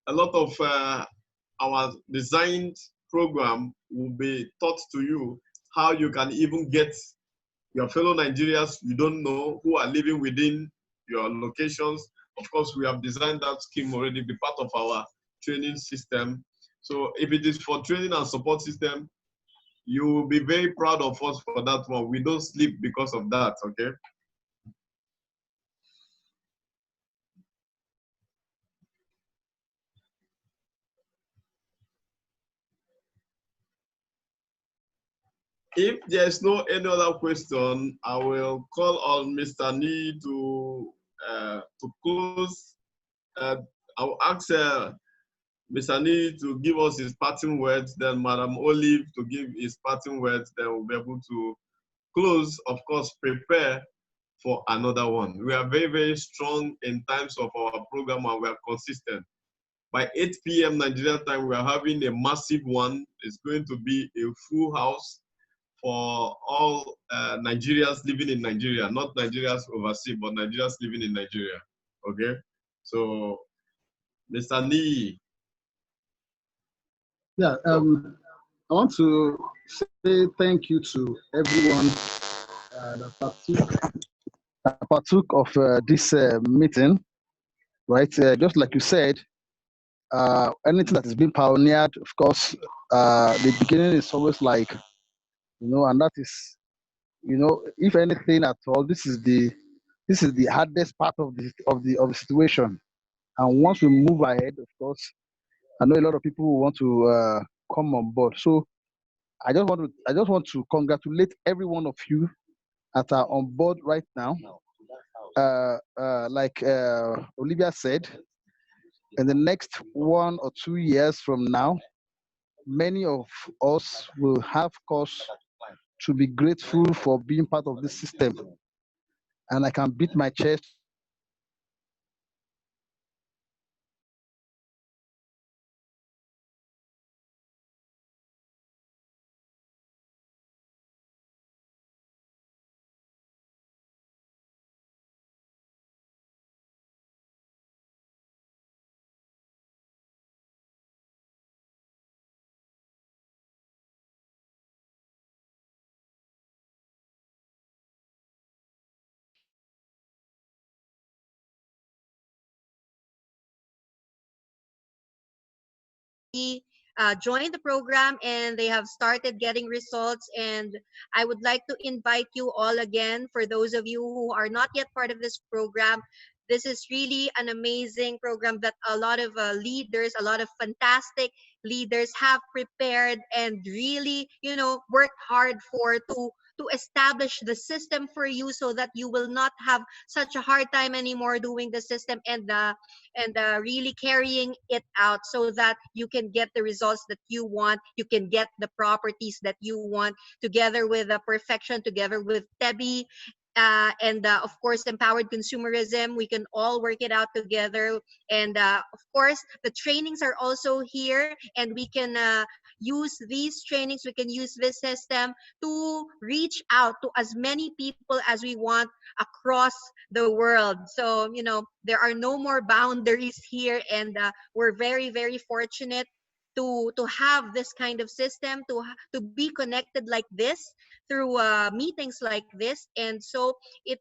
lot of our designed program will be taught to you how you can even get your fellow Nigerians you don't know who are living within your locations. Of course, we have designed that scheme already, be part of our training system. So if it is for training and support system, you will be very proud of us for that one. We don't sleep because of that, okay? If there's no any other question, I will call on Mr. Nee to close. I will ask Mr. Nee to give us his parting words, then Madam Olive to give his parting words, then we'll be able to close. Of course, prepare for another one. We are very, very strong in terms of our program and we are consistent. By 8 p.m. Nigeria time, we are having a massive one. It's going to be a full house for all Nigerians living in Nigeria, not Nigerians overseas, but Nigerians living in Nigeria. Okay? So, Mr. Nee. Yeah, I want to say thank you to everyone that partook of this meeting, right? Just like you said, anything that is being pioneered, of course, the beginning is always like, and that is, if anything at all, this is the hardest part of the situation. And once we move ahead, of course, I know a lot of people who want to come on board. So I just want to congratulate every one of you that are on board right now. Like Olivia said, in the next 1 or 2 years from now, many of us will have cause to be grateful for being part of this system. And I can beat my chest joined the program and they have started getting results. And I would like to invite you all again, for those of you who are not yet part of this program. This is really an amazing program that a lot of leaders, a lot of fantastic leaders have prepared and really, worked hard for to establish the system for you, so that you will not have such a hard time anymore doing the system, and really carrying it out, so that you can get the results that you want. You can get the properties that you want, together with perfection, together with TEBI, and of course, empowered consumerism. We can all work it out together. And of course, the trainings are also here, and we can use these trainings, we can use this system to reach out to as many people as we want across the world. So, there are no more boundaries here, and we're very, very fortunate to have this kind of system, to be connected like this through meetings like this. And so it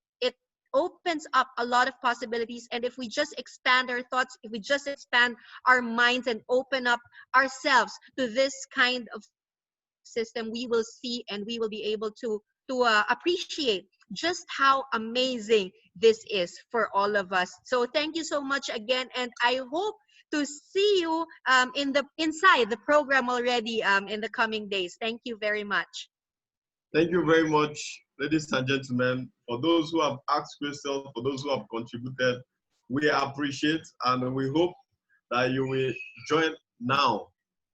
opens up a lot of possibilities. And if we just expand our thoughts, if we just expand our minds and open up ourselves to this kind of system, we will see and we will be able to appreciate just how amazing this is for all of us. So thank you so much again, and I hope to see you inside the program already in the coming days. Thank you very much. Thank you very much, ladies and gentlemen. For those who have asked questions, for those who have contributed, we appreciate, and we hope that you will join now.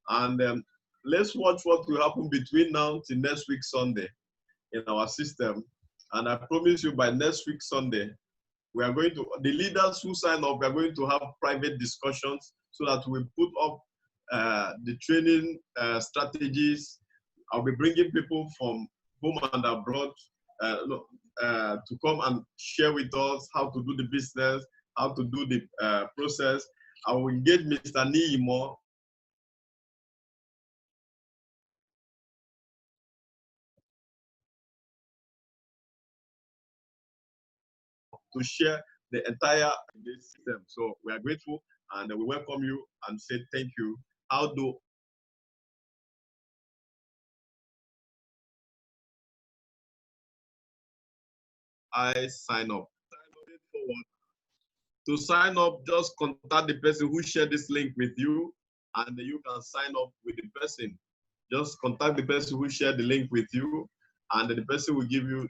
And let's watch what will happen between now till next week Sunday in our system. And I promise you, by next week Sunday, we are going to, the leaders who sign up, we are going to have private discussions, so that we put up the training strategies. I'll be bringing people from home and abroad to come and share with us how to do the business, how to do the process. I will engage Mr. Niimo to share the entire system. So we are grateful, and we welcome you and say thank you. How do I sign up? To sign up, just contact the person who shared this link with you, and you can sign up with the person. Just contact the person who shared the link with you, and the person will give you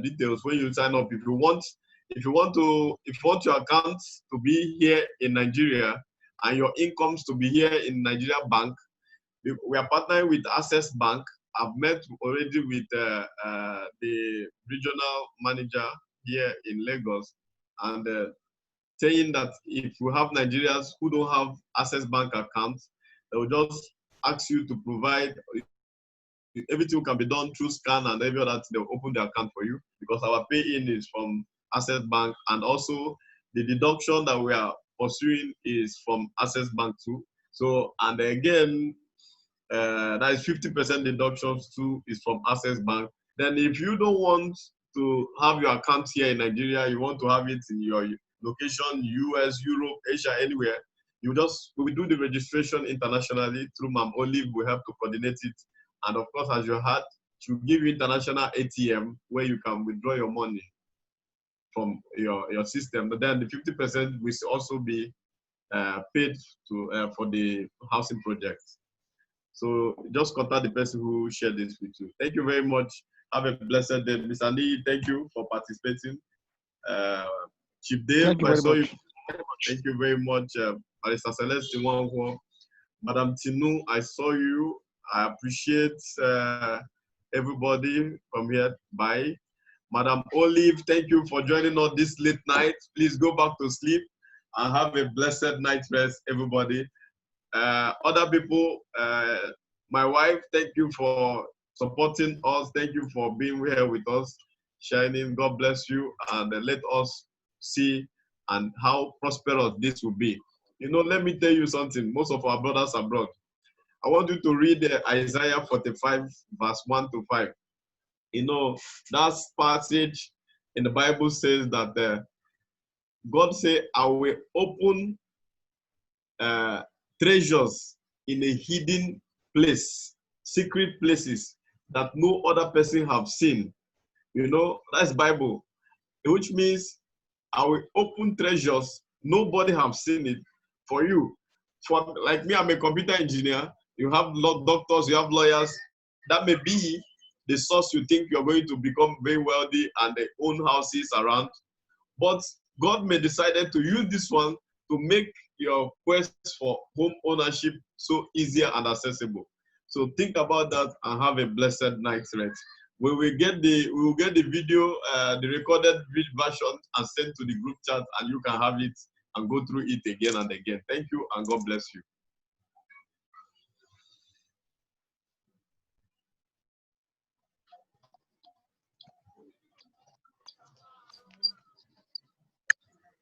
details when you sign up. If you want your account to be here in Nigeria and your incomes to be here in Nigeria Bank, we are partnering with Access Bank. I've met already with the regional manager here in Lagos, and saying that if you have Nigerians who don't have Access Bank accounts, they will just ask you to provide. Everything can be done through scan, and every other, they'll open the account for you, because our pay-in is from Access Bank, and also the deduction that we are pursuing is from Access Bank too. So, and again, that is 50% deductions too is from Access Bank. Then if you don't want to have your account here in Nigeria, you want to have it in your location, US, Europe, Asia, anywhere, we will do the registration internationally through Mam Olive. We have to coordinate it. And of course, as you heard, she will give you international ATM where you can withdraw your money from your system. But then the 50% will also be paid to for the housing project. So just contact the person who shared this with you. Thank you very much. Have a blessed day. Mr. Lee, thank you for participating. Chief Dave, I saw you. Thank you very much. Marisa Celeste Nwankwo. Madam Tinu, I saw you. I appreciate everybody from here. Bye. Madam Olive, thank you for joining us this late night. Please go back to sleep and have a blessed night rest, everybody. Other people, my wife, thank you for supporting us. Thank you for being here with us, shining. God bless you, and let us see and how prosperous this will be. You know, let me tell you something. Most of our brothers abroad. I want you to read Isaiah 45, verse 1 to 5. You know, that passage in the Bible says that God said, I will open treasures in a hidden place, secret places that no other person have seen. You know, that's Bible, which means I will open treasures, nobody have seen it for you. For like me, I'm a computer engineer. You have doctors, you have lawyers. That may be the source you think you're going to become very wealthy and they own houses around. But God may decide to use this one to make your quest for home ownership so easier and accessible. So think about that and have a blessed night's rest. We will get the video, the recorded version, and send to the group chat, and you can have it and go through it again and again. Thank you, and God bless you.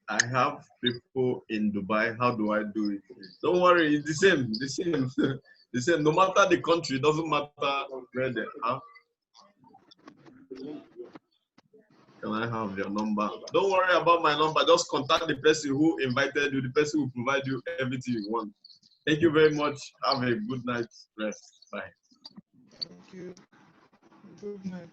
I have people in Dubai. How do I do it? Don't worry, it's the same, the same. No matter the country, doesn't matter where they are. Can I have your number? Don't worry about my number. Just contact the person who invited you, the person who provide you everything you want. Thank you very much. Have a good night rest. Bye. Thank you. Good night.